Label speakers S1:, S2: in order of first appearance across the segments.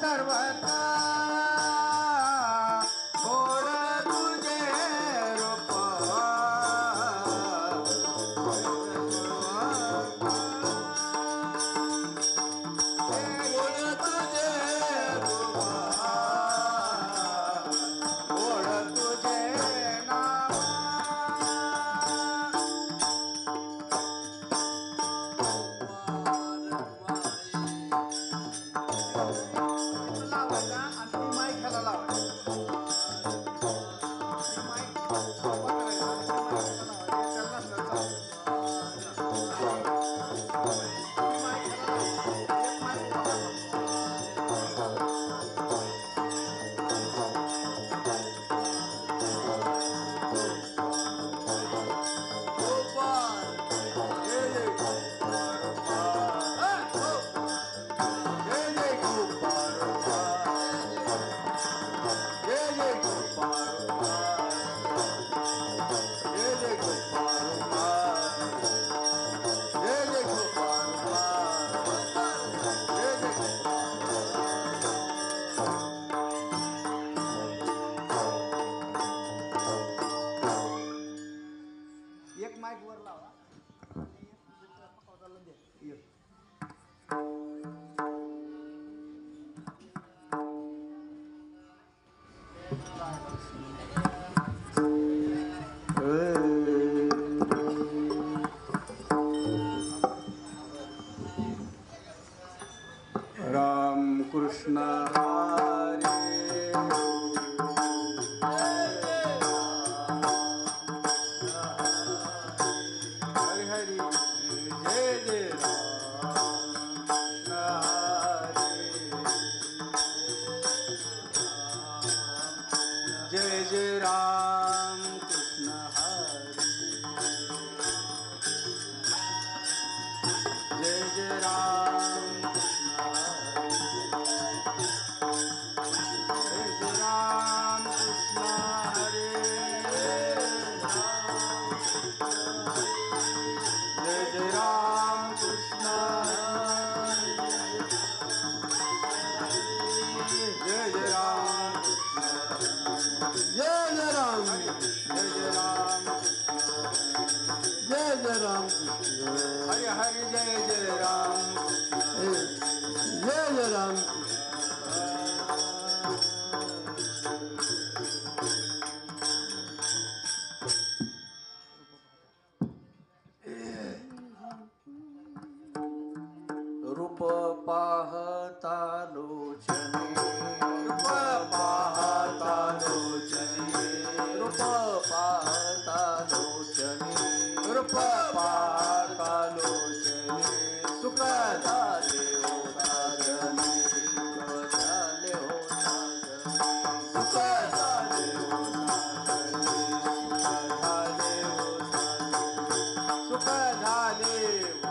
S1: सर्वता गोड तुझे रूप राम कृष्ण हरे हरे जय जय राम जय जय राम रूप पाहता लोचने रूप पाहता लोचने रूप पाहता लोचने रूप पाहता लोचने सुख झाले हो साजने सुख झाले हो साजने सुख झाले हो साजने सुख झाले हो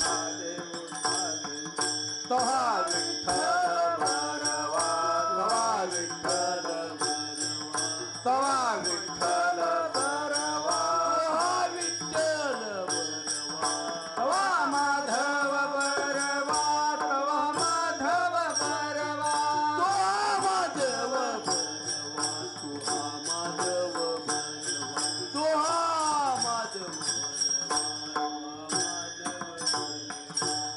S1: साजने तोहा विठ्ठल बरवा तोहा विठ्ठल बरवा तोहा विठ्ठल बरवा तोहा विठ्ठल बरवा तोहा माधव बरवा तोहा माधव बरवा तोहा माधव बरवा तोहा माधव बरवा तोहा माधव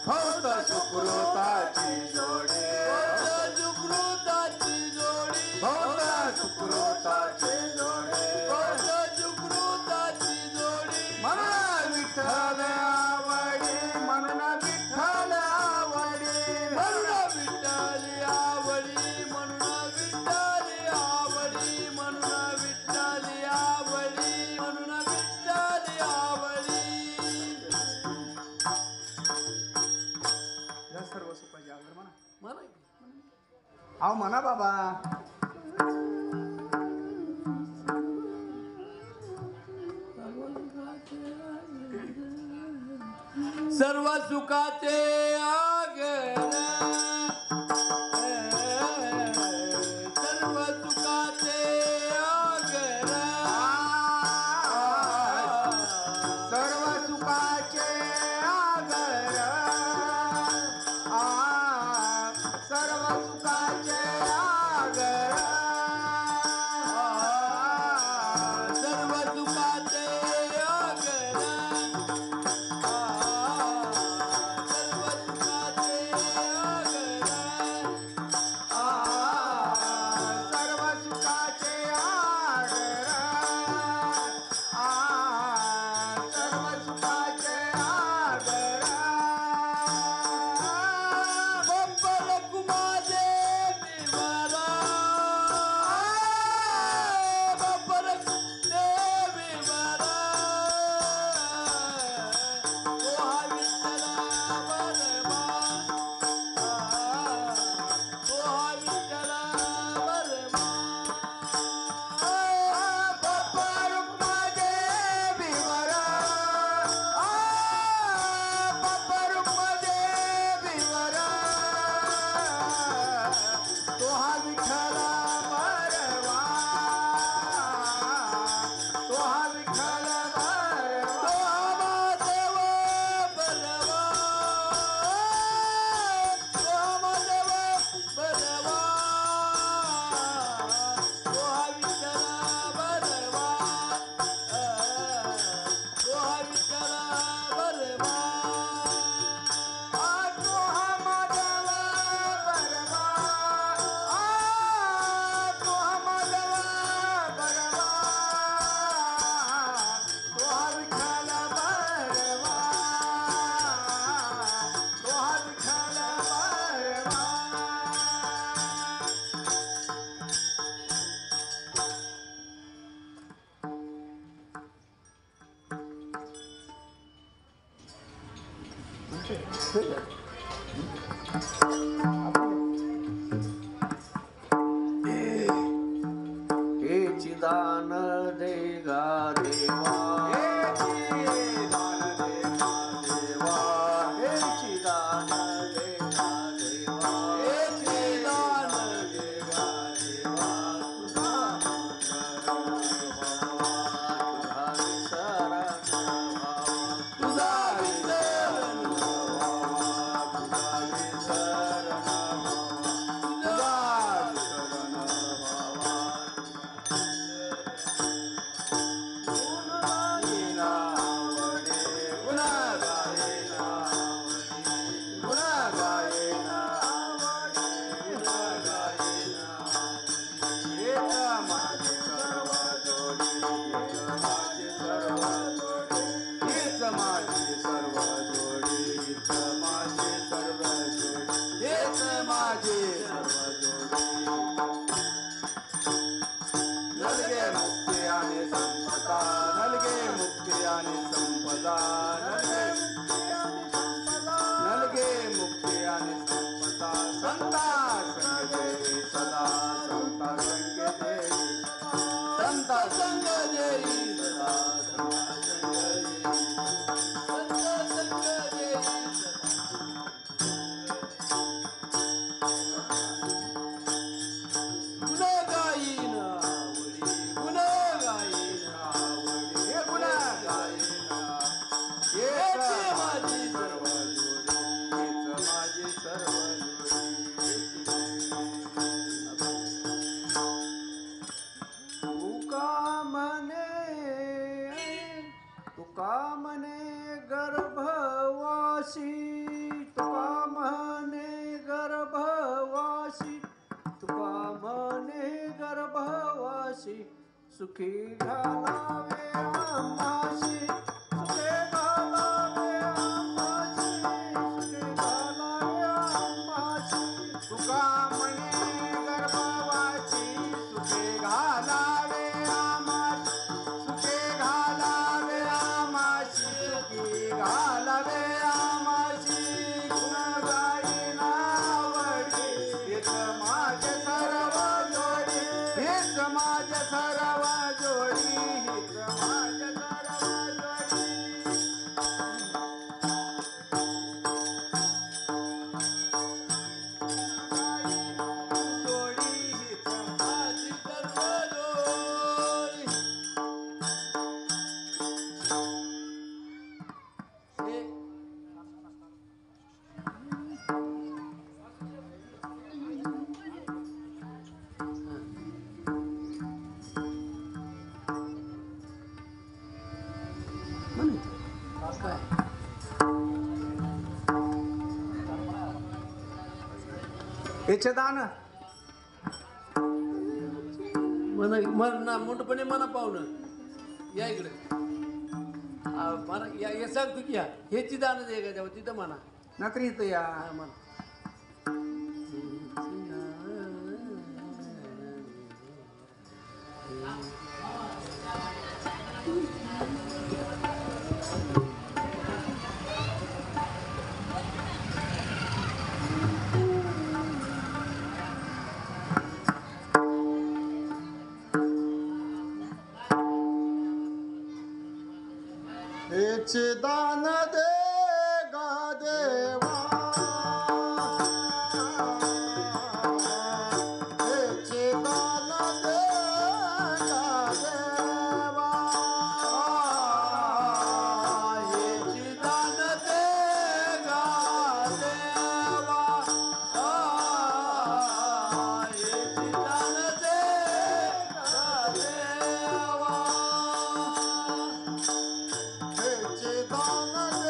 S1: भक्त सुकृताची जोडी भक्त सुकृताची जोडी भक्त सुकृताची जोडी भक्त सुकृताची जोडी म्हणा विठ्ठल आवडी म्हणा विठ्ठल आवडी म्हणा विठ्ठल आवडी म्हणा विठ्ठल आवडी म्हणा विठ्ठल आवडी म्हणा विठ्ठल आवडी सर्व सुखाची आवड म्हणा म्हणा अहो म्हणा बाबा सर्व सुखाचे आगर सर्व सुखाचे आगर सर्व सुखाचे आगर सुखाचे आगर सर्व सुखाचे आगर सर्व सुखाचे आगर सर्व सुखाचे आगर सर्व सुखाचे आगर बंबल कुमारे विवरा बंबल देवी वरा ओहा विठ्ठला बलवा ओहा विठ्ठला बलवा बाप्पा रुक्मादेवी वरा बाप्पा रुक्मादेवी वरा तोहा विठ्ठला बलवा तोहा विठ्ठला बलवा तोहा महादेव बलवा तोहा महादेव बलवा तोहा विठ्ठला बलवा तोहा विठ्ठला बलवा तोहा माधव बलवा तोहा माधव बलवा तोहा विठ्ठला बलवा तोहा विठ्ठला बलवा
S2: हे चिदान देगा देवा
S1: हे चिदान देगा
S2: देवा हे चिदान देगा देवा
S1: हे चिदान
S2: देगा देवा तुझा विसरण
S1: तुझा विसरण
S2: तुझा
S1: नलगे मुक्ती आणि संपदा नलगे मुक्ती आणि संपदा नलगे मुक्ती आणि संपदा संता संग देई सदा संता संग देई संता संग देई सदा संता संग देई गुन्हा गाईन आवडी गुन्हा गाईन आवडी हे गुन्हा गाईन हेच माझी सर्व जोडी हेच माझी सर्व
S2: तुका म्हणे गर्भवासी तुका म्हणे गर्भवासी तुका म्हणे गर्भवासी सुखी घालावे आम्हासी सुखे घालावे आम्हासी सुखे घालावे आम्हासी
S1: तुका म्हणे गर्भवाची सुखे घालावे आमाची सुखे घालावे आमाची सुखी घालावे आमाची गुण गाईन आवडी हेच माझे सर्व जोडी हेच माझे सर्व जोडी हेच माझे सर्व जोडी गाईन
S2: याचे दान
S1: म्हणा मोठपणे म्हणा पाहुणं या इकडे म्हणा या सांगतो की या हेची दान दे का तेव्हा तिथं म्हणा
S2: नंतर इथं या
S1: हा म्हणा
S3: हेचे दान दे गा देवा हेचे दान दे गा देवा
S1: हेची दान दे गा देवा हेची दान दे गा देवा
S3: हेचे दान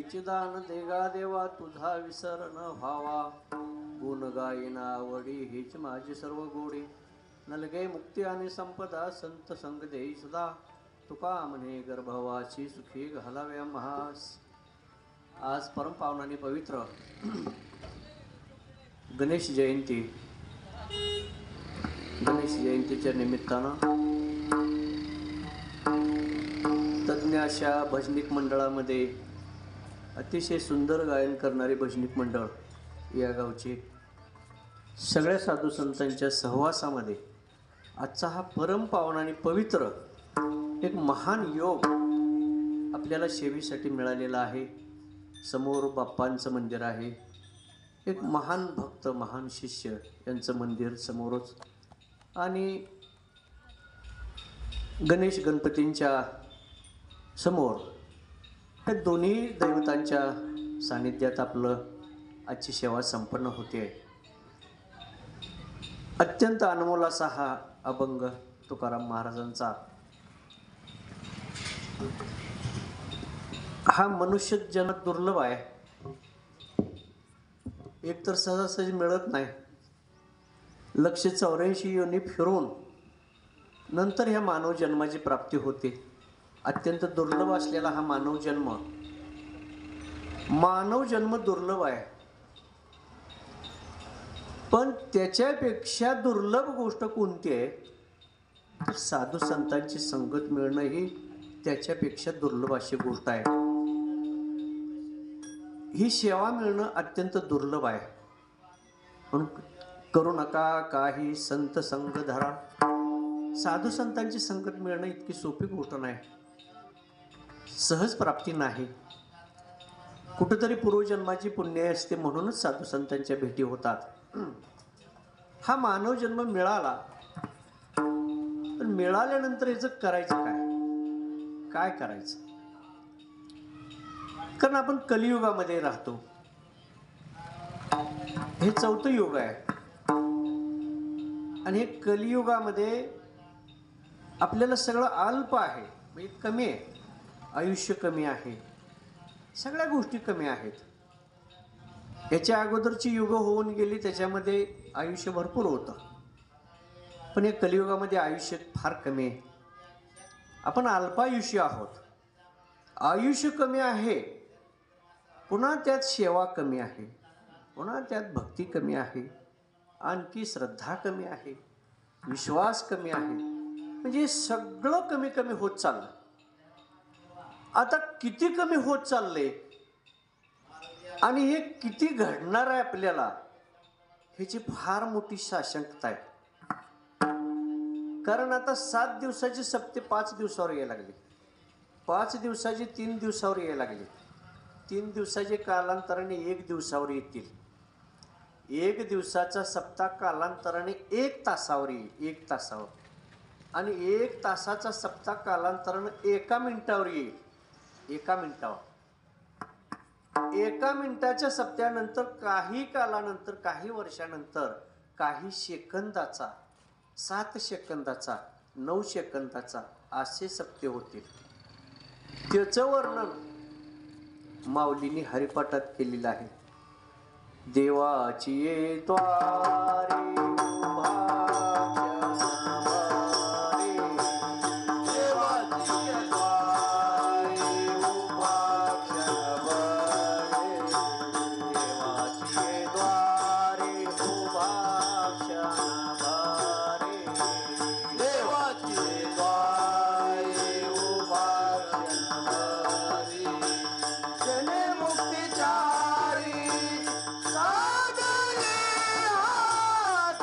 S2: हेचे दान देगा देवा तुझा विसर न व्हावा. गुण गायीना आवडी हेच माझी सर्व गोडी. नलगे मुक्ती आणि संपदा संत संग देई सदा. तुका म्हणे गर्भवासी सुखी घालाव्या महास. आज परमपावनाने पवित्र गणेश जयंती. गणेश जयंतीच्या निमित्तानं तज्ज्ञ अशा भजनिक मंडळामध्ये अतिशय सुंदर गायन करणारे भजनिक मंडळ या गावचे सगळ्या साधू संतांच्या सहवासामध्ये आजचा हा परमपावन आणि पवित्र एक महान योग आपल्याला सेवेसाठी मिळालेला आहे. समोर बाप्पांचं मंदिर आहे. एक महान भक्त महान शिष्य यांचं मंदिर समोरच आणि गणेश गणपतींच्या समोर हे दोन्ही दैवतांच्या सानिध्यात आपलं आजची सेवा संपन्न होते. अत्यंत अनमोल असा हा अभंग तुकाराम महाराजांचा. हा मनुष्य जन्म दुर्लभ आहे. एक तर सहजासहजी मिळत नाही. 184 योनी फिरून नंतर ह्या मानव जन्माची प्राप्ती होते. अत्यंत दुर्लभ असलेला हा मानव जन्म दुर्लभ आहे. पण त्याच्यापेक्षा दुर्लभ गोष्ट कोणती आहे तर साधू संतांची संगत मिळणं ही त्याच्यापेक्षा दुर्लभ अशी गोष्ट आहे. ही सेवा मिळणं अत्यंत दुर्लभ आहे. म्हणून करू नका काही संत संग धरा. साधू संतांची संगत मिळणं इतकी सोपी गोष्ट नाही. सहज प्राप्ती नाही. कुठेतरी पूर्वजन्माची पुण्य असते म्हणूनच साधू संतांच्या भेटी होतात. हा मानव जन्म मिळाला पण मिळाल्यानंतर याचं करायचं काय करायचं. कारण आपण कलियुगामध्ये राहतो. हे 4थं युग आहे आणि हे कलियुगामध्ये आपल्याला सगळं अल्प आहे. म्हणजे कमी आहे. आयुष्य कमी आहे. सगळ्या गोष्टी कमी आहेत. याच्या अगोदरची युग होऊन गेली त्याच्यामध्ये आयुष्य भरपूर होतं. पण या कलियुगामध्ये आयुष्य फार कमी आहे. आपण अल्पायुष्य आहोत. आयुष्य कमी आहे. पुन्हा त्यात सेवा कमी आहे. पुन्हा त्यात भक्ती कमी आहे. आणखी श्रद्धा कमी आहे. विश्वास कमी आहे. म्हणजे सगळं कमी कमी होत चाललं. आता किती कमी होत चालले आणि हे किती घडणार आहे आपल्याला ह्याची फार मोठी साशंकता आहे. कारण आता 7 दिवसाची सप्ते 5 दिवसावर यायला लागली. 5 दिवसाची 3 दिवसावर यायला लागली. 3 दिवसाचे कालांतराने 1 दिवसावर येतील. 1 दिवसाचा सप्ताह कालांतराने 1 तासावर येईल. 1 तासावर. आणि 1 तासाचा सप्ताह कालांतराने 1 मिनिटावर येईल. 1 मिनिटावर. 1 मिनिटाच्या सप्त्यानंतर काही कालानंतर काही वर्षानंतर काही सेकंदाचा 7 सेकंदाचा 9 सेकंदाचा असे सप्ते होतील. त्याचं वर्णन माऊलींनी हरिपाठात केलेलं आहे. देवाची ये द्वारे
S3: मुक्तिचारी साधने हात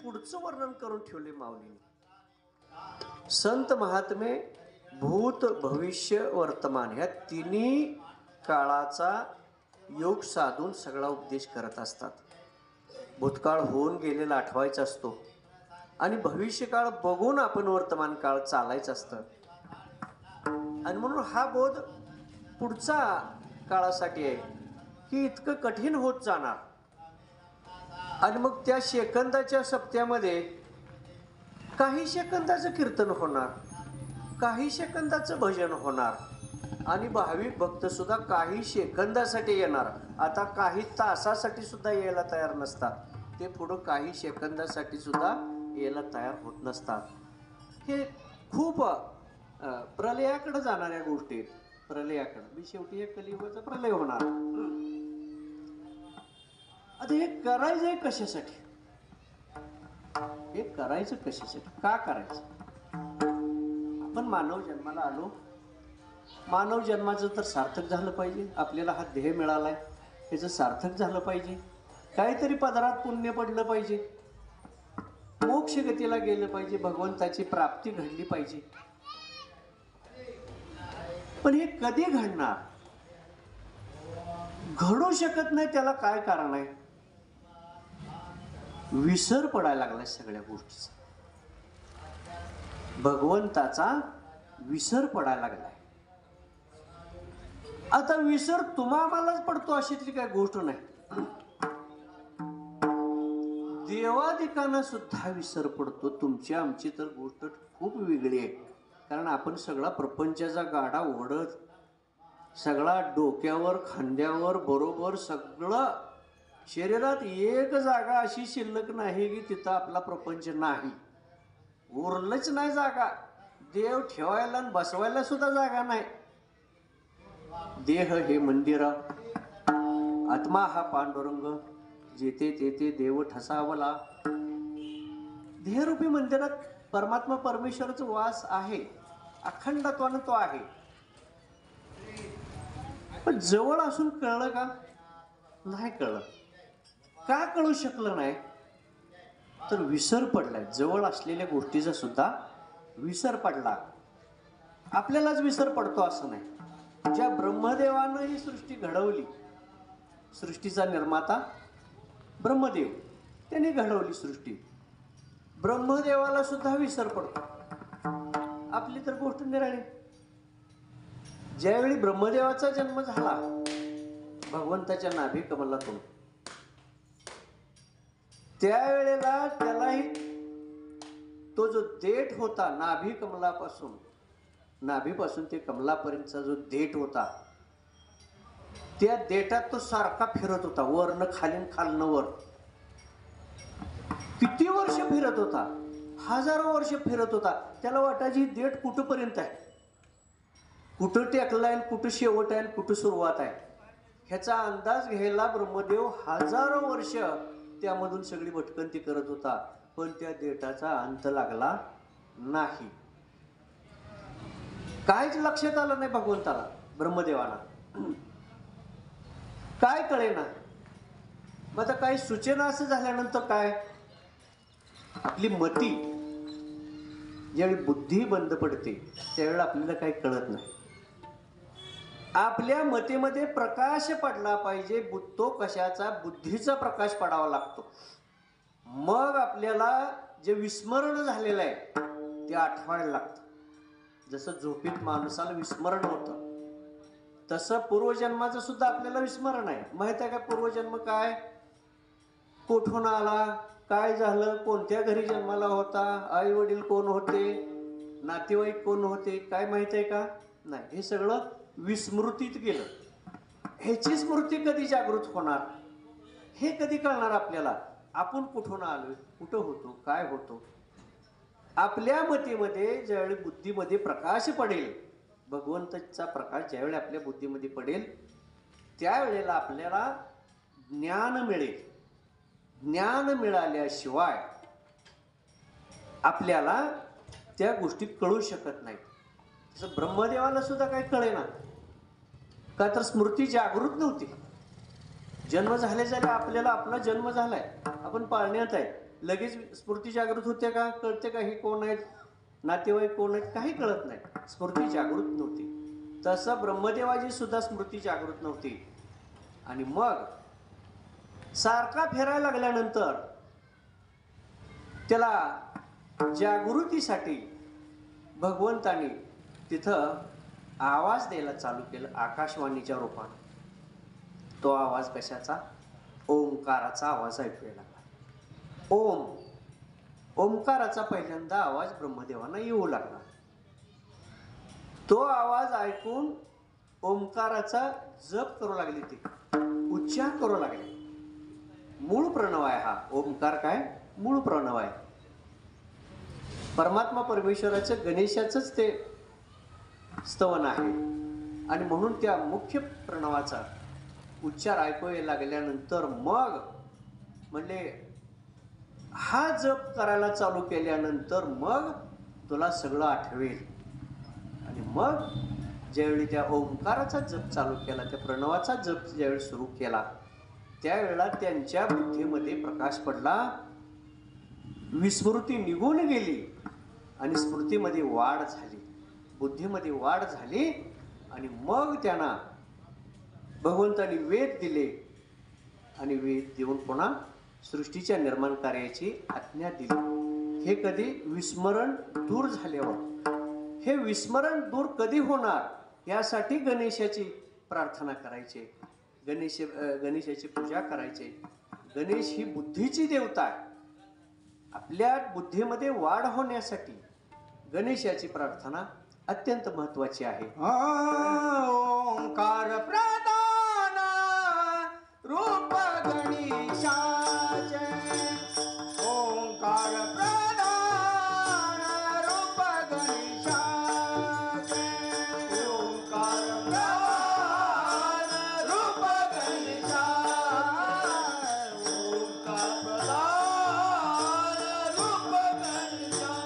S2: पुढचं वर्णन करून ठेवले माऊलीने. संत महात्मे भूत भविष्य वर्तमान ह्या तिन्ही काळाचा योग साधून सगळा उपदेश करत असतात. भूतकाळ होऊन गेलेला आठवायचा असतो आणि भविष्यकाळ बघून आपण वर्तमान काळ चालायचं असतं. आणि म्हणून हा बोध पुढचा काळासाठी आहे की इतकं कठीण होत जाणार आणि मग त्या सेकंदाच्या सप्त्यामध्ये काही सेकंदाचं कीर्तन होणार, काही सेकंदाचं भजन होणार आणि भाविक भक्त सुद्धा काही सेकंदासाठी येणार. आता काही तासासाठी सुद्धा यायला तयार नसतात, ते पुढं काही सेकंदासाठी सुद्धा यायला तयार होत नसतात. हे खूप प्रलयाकडे जाणाऱ्या गोष्टी आहेत. प्रलयाकडे मी शेवटी एक कलियुगाचा प्रलय होणार. आता हे करायचंय कशासाठी? हे करायचं कशासाठी? का करायचं? आपण मानव जन्माला आलो, मानव जन्माचं तर सार्थक झालं पाहिजे. आपल्याला हा देह मिळालाय त्याचं सार्थक झालं पाहिजे. काहीतरी पदरात पुण्य पडलं पाहिजे, मोक्ष गतीला गेलं पाहिजे, भगवंताची प्राप्ती घडली पाहिजे. पण हे कधी घडणार? घडू शकत नाही. त्याला काय कारण आहे? विसर पडायला लागलाय सगळ्या गोष्टीचा. भगवंताचा विसर पडायला लागलाय. आता विसर तुम्हालाच पडतो अशीतली काय गोष्ट नाही. देवादिकांना सुद्धा विसर पडतो. तुमची आमची तर गोष्ट खूप वेगळी आहे. कारण आपण सगळा प्रपंचाचा गाडा ओढत, सगळा डोक्यावर खांद्यावर बरोबर सगळं, शरीरात एक जागा अशी शिल्लक नाही की तिथं आपला प्रपंच नाही. उरलंच नाही जागा. देव ठेवायला आणि बसवायला सुद्धा जागा नाही. देह हे मंदिर, आत्मा हा पांडुरंग, जेथे तेथे देव ठसावला. देहरूपी मंदिरात परमात्मा परमेश्वराचा वास आहे, अखंडत्वानं तो आहे. पण जवळ असून कळलं का? नाही कळलं. का कळू शकलं नाही? तर विसर पडलाय. जवळ असलेल्या गोष्टीचा सुद्धा विसर पडला. आपल्यालाच विसर पडतो असं नाही. ज्या ब्रह्मदेवानं ही सृष्टी घडवली, सृष्टीचा निर्माता ब्रह्मदेव, त्याने घडवली सृष्टी. ब्रह्मदेवाला सुद्धा विसर पडतो. आपली तर गोष्ट निराळी. ज्यावेळी ब्रह्मदेवाचा जन्म झाला भगवंताच्या नाभी कमलातून, त्यावेळेला त्यालाही तो जो देठ होता नाभी कमलापासून, नाभीपासून ते कमलापर्यंतचा जो देठ होता, त्या देठात तो सारखा फिरत होता, वरनं खालीन खालनं वर. किती वर्ष फिरत होता? हजारो वर्ष फिरत होता. त्याला वाटायची देठ कुठंपर्यंत आहे, कुठं टेकलाय, कुठं शेवट आहे, कुठं सुरुवात आहे. ह्याचा अंदाज घ्यायला ब्रह्मदेव हजारो वर्ष त्यामधून सगळी भटकंती करत होता. पण त्या देठाचा अंत लागला नाही. काहीच लक्षात आलं नाही भगवंताला, ब्रह्मदेवाला. काय कळेना. मग आता काही सूचना असं झाल्यानंतर काय, आपली मती ज्यावेळी बुद्धी बंद पडते त्यावेळेला आपल्याला काही कळत नाही. आपल्या मतीमध्ये प्रकाश पडला पाहिजे. तो कशाचा? बुद्धीचा प्रकाश पडावा लागतो. मग आपल्याला जे विस्मरण झालेलं आहे ते आठवायला लागतं. जसं झोपीत माणसाला विस्मरण होतं तसं पूर्वजन्माचं सुद्धा आपल्याला विस्मरण आहे. माहित आहे का पूर्वजन्म काय, कुठून आला, काय झालं, कोणत्या घरी जन्माला होता, आई वडील कोण होते, नातेवाईक कोण होते, काय माहित आहे का? नाही. हे सगळं विस्मृतीत गेलं. ह्याची स्मृती कधी जागृत होणार? हे कधी कळणार आपल्याला? आपण कुठून आलोय, कुठं होतो, काय होतो. आपल्या मतीमध्ये ज्यावेळी बुद्धीमध्ये प्रकाश पडेल, भगवंताचा प्रकाश ज्यावेळी आपल्या बुद्धीमध्ये पडेल त्यावेळेला आपल्याला ज्ञान मिळेल. ज्ञान मिळाल्याशिवाय आपल्याला त्या गोष्टी कळू शकत नाहीत. तसं ब्रह्मदेवाला सुद्धा काही कळेना. का तर स्मृती जागृत नव्हती. जन्म झाल्या झाल्या आपल्याला आपला जन्म झालाय, आपण पाळण्यात आहे, लगेच स्फूर्ती जागृत होते का, कळते का हे कोण आहेत, नातेवाईक कोण आहेत, काही कळत नाही. स्फूर्ती जागृत नव्हती. तसं ब्रह्मदेवाची सुद्धा स्मृती जागृत नव्हती. आणि मग सारखा फिरायला लागल्यानंतर त्याला जागृतीसाठी भगवंतानी तिथं आवाज द्यायला चालू केलं आकाशवाणीच्या रूपाने. तो आवाज कशाचा? ओंकाराचा आवाज ऐकू यायला लागला. ओंकाराचा पहिल्यांदा आवाज ब्रह्मदेवांना येऊ लागला. तो आवाज ऐकून ओंकाराचा जप करू लागले, ते उच्चार करू लागले. मूळ प्रणव आहे हा ओंकार. काय मूळ प्रणव आहे? परमात्मा परमेश्वराचं गणेशाचंच ते स्तवन आहे. आणि म्हणून त्या मुख्य प्रणवाचा उच्चार ऐकू लागल्यानंतर मग म्हणले हा जप करायला चालू केल्यानंतर मग तुला सगळं आठवेल. आणि मग ज्यावेळी त्या ओंकाराचा जप चालू केला, त्या प्रणवाचा जप ज्यावेळी सुरू केला, त्यावेळेला त्यांच्या बुद्धीमध्ये प्रकाश पडला. विस्मृती निघून गेली आणि स्मृतीमध्ये वाढ झाली, बुद्धीमध्ये वाढ झाली. आणि मग त्यांना भगवंतांनी वेद दिले आणि वेद देऊन पुन्हा सृष्टीच्या निर्माण कार्याची आज्ञा दिली. हे कधी? विस्मरण दूर झाल्यावर. हे विस्मरण दूर कधी होणार यासाठी गणेशाची प्रार्थना करायची, गणेशाची पूजा करायची. गणेश ही बुद्धीची देवता आहे. आपल्या बुद्धीमध्ये वाढ होण्यासाठी गणेशाची प्रार्थना अत्यंत महत्वाची आहे.
S3: ओंकार प्रधान रूप गणेशाचे, ओंकार प्रधान रूप गणेशाचे, ओंकार प्रधान रूप गणेशाचे, ओंकार प्रधान रूप गणेशाचे,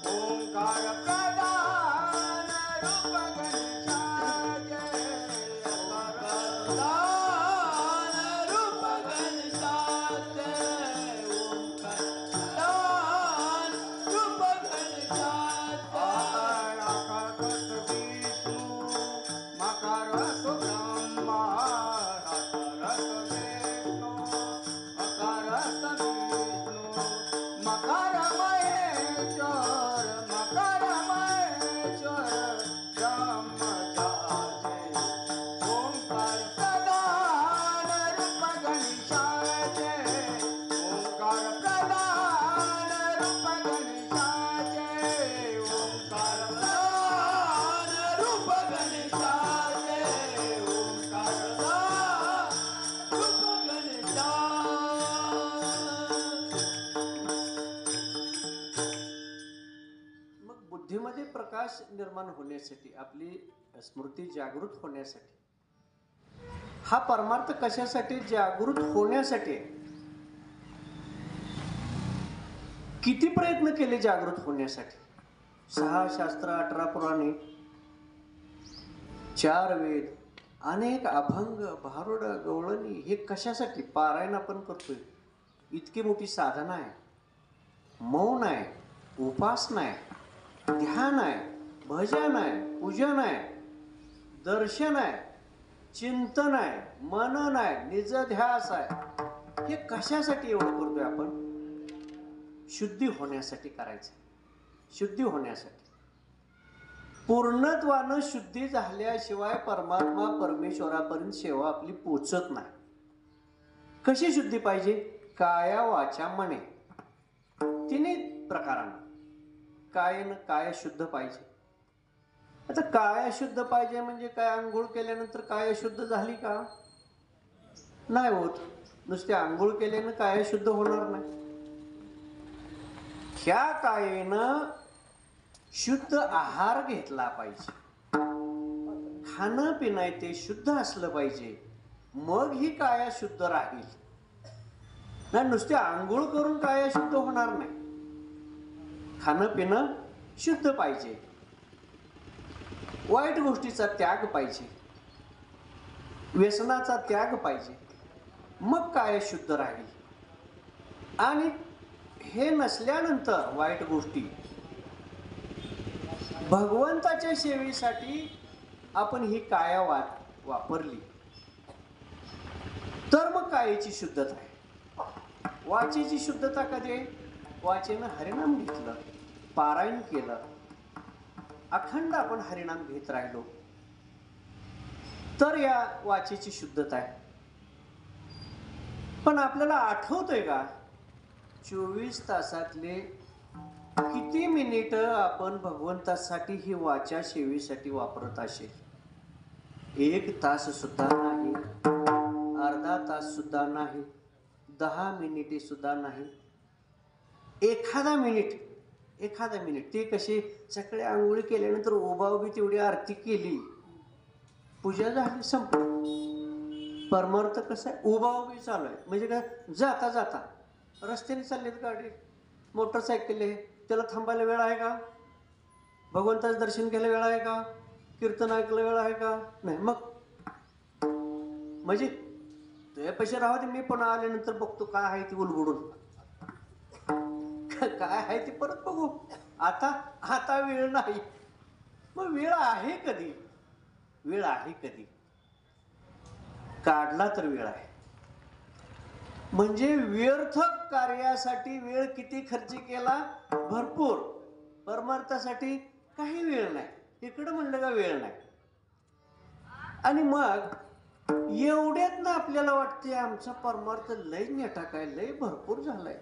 S3: ओंकार
S2: बुद्धीमध्ये प्रकाश निर्माण होण्यासाठी, आपली स्मृती जागृत होण्यासाठी, हा परमार्थ कशासाठी? जागृत होण्यासाठी. किती प्रयत्न केले जागृत होण्यासाठी? 6 शास्त्र, 18 पुराणे, 4 वेद, अनेक अभंग, भारुड, गवळणी. हे कशासाठी? पारायण आपण करतोय, इतकी मोठी साधना आहे. मौन आहे, उपासना आहे, ध्यान आहे, भजन आहे, पूजन आहे, दर्शन आहे, चिंतन आहे, मनन आहे, निजध्यास आहे. हे कशासाठी एवढं करतोय आपण? शुद्धी होण्यासाठी करायचं. शुद्धी होण्यासाठी. पूर्णत्वानं शुद्धी झाल्याशिवाय परमात्मा परमेश्वरापर्यंत सेवा आपली पोचत नाही. कशी शुद्धी पाहिजे? काया वाचा मने, तिन्ही प्रकारानं. कायनं काय शुद्ध पाहिजे. आता काय शुद्ध पाहिजे म्हणजे काय? आंघोळ केल्यानंतर काय शुद्ध झाली का? नाही होत. नुसते आंघोळ केल्यानं काय शुद्ध होणार नाही. ह्या कायेनं शुद्ध आहार घेतला पाहिजे, खाणं पिणं ते शुद्ध असलं पाहिजे, मग ही काया शुद्ध राहील. नाही नुसते आंघोळ करून काया शुद्ध होणार नाही. खाणं पिणं शुद्ध पाहिजे, वाईट गोष्टीचा त्याग पाहिजे, व्यसनाचा त्याग पाहिजे, मग काय शुद्ध राहील. आणि हे नसल्यानंतर वाईट गोष्टी भगवंताच्या सेवेसाठी आपण ही काया वापरली तर मग कायेची शुद्धता आहे. वाचेची शुद्धता कधी आहे? वाचेनं हरिनाम घेतलं, पारायण केलं, अखंड आपण हरिनाम घेत राहिलो तर या वाचेची शुद्धता आहे. पण आपल्याला आठवतंय का 24 तासातले किती मिनिट आपण भगवंतासाठी ही वाचा सेवेसाठी वापरत असेल? 1 तास सुद्धा नाही, अर्धा तास सुद्धा नाही, 10 मिनिटे सुद्धा नाही. एखादा मिनिट ते कसे सकाळी आंघोळी केल्यानंतर उभा उभी तेवढी आरती केली, पूजा झाली, संपलं. परमार्थ कसं आहे? उभा उभी चालू आहे म्हणजे काय? जाता जाता रस्त्याने चाललेत गाडी, मोटरसायकल आहे, त्याला थांबायला वेळ आहे का? भगवंताचं दर्शन घ्यायला वेळ आहे का? कीर्तन ऐकायला वेळ आहे का? नाही. मग म्हणजे तुझ्या पैसे राहू दे, मी पण आल्यानंतर बघतो काय आहे ती उलगडून, काय आहे ते परत बघू. आता वेळ नाही. मग वेळ आहे कधी? वेळ आहे कधी? काढला तर वेळ आहे. म्हणजे व्यर्थ कार्यासाठी वेळ किती खर्च केला? भरपूर. परमार्थासाठी काही वेळ नाही. इकडं म्हणलं का वेळ नाही. आणि मग एवढ्यात ना आपल्याला वाटते आमचा परमार्थ लय नेटाक आहे, लय भरपूर झालाय,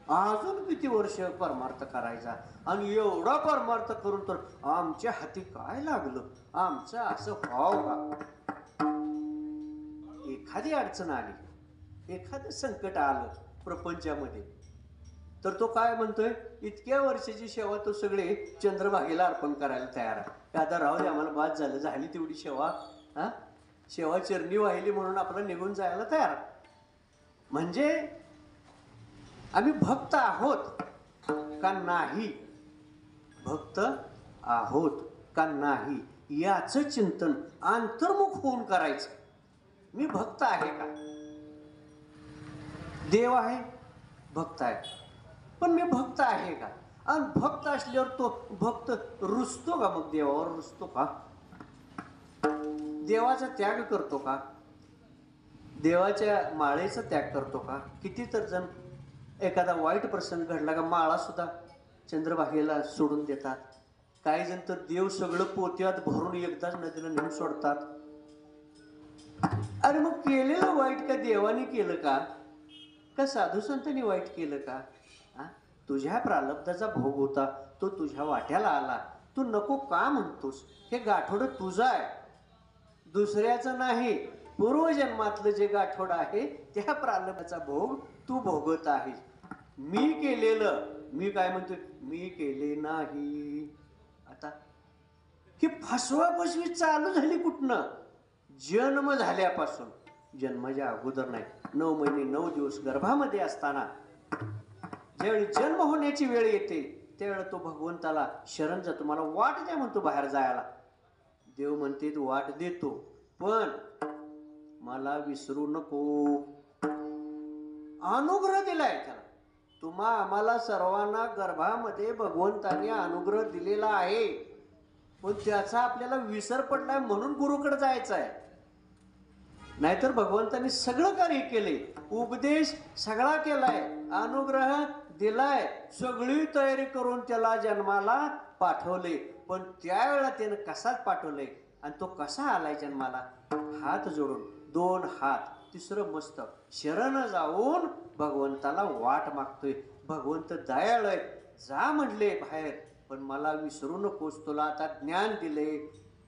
S2: अजून किती वर्ष परमार्थ करायचा, आणि एवढा परमार्थ करून तर आमच्या हाती काय लागलं, आमचं असं व्हावं का? एखादी अडचण आली, एखादं संकट आलं प्रपंचामध्ये, तर तो काय म्हणतोय? इतक्या वर्षाची सेवा तो सगळे चंद्रभागेला अर्पण करायला तयार आहे. आता राहू दे, आम्हाला बाद झाली तेवढी सेवा, सेवा चरणी वाहिली म्हणून आपलं निघून जायला तयार. म्हणजे आम्ही भक्त आहोत का नाही, भक्त आहोत का नाही याचं चिंतन अंतर्मुख होऊन करायचं. मी भक्त आहे का? देव आहे, भक्त आहे, पण मी भक्त आहे का? आणि भक्त असल्यावर तो भक्त रुसतो का? मग देवावर रुसतो का? देवाचा त्याग करतो का? देवाच्या माळेचा त्याग करतो का? किती तर जण एखादा वाईट प्रसंग घडला का माळा सुद्धा चंद्रभागेला सोडून देतात. काही जण तर देव सगळं पोत्यात भरून एकदाच नदीला नेऊन सोडतात. अरे मग केलेलं वाईट का देवाने केलं का साधू संतांनी वाईट केलं का? तुझ्या प्रारब्धाचा भोग होता, तो तुझ्या वाट्याला आला, तू नको का म्हणतोस? हे गाठोडं तुझं आहे, दुसऱ्याचं नाही. पूर्वजन्मातलं जे गाठोड आहे त्या प्रारब्धाचा भोग तू भोगत आहेस. मी केलेलं, मी काय म्हणतोय? मी केले नाही. आता ही फसवाफसवी चालू झाली कुठनं? जन्म झाल्यापासून. जन्माच्या अगोदर नाही, 9 महिने 9 दिवस गर्भामध्ये असताना ज्यावेळी जन्म होण्याची वेळ येते त्यावेळेला तो भगवंताला शरण जातो, मला वाट द्या म्हणतो बाहेर जायला. देव म्हणते तू वाट देतो, पण मला विसरू नको. अनुग्रह दिलाय त्याला. आम्हाला सर्वांना गर्भामध्ये भगवंताने अनुग्रह दिलेला आहे, पण त्याचा आपल्याला विसर पडलाय म्हणून गुरुकडे जायचं आहे. नाहीतर भगवंताने सगळं कार्य केले, उपदेश सगळा केलाय, अनुग्रह दिलाय, सगळी तयारी करून त्याला जन्माला पाठवले. पण त्यावेळेला त्यानं कसाच पाठवले आणि तो कसा आलाय जन्माला? हात जोडून, 2 हात, 3रं मस्तक, शरण जाऊन भगवंताला वाट मागतोय. भगवंत दयाळू आहे, जा म्हणले बाहेर, पण मला विसरू नकोस, तुला आता ज्ञान दिले,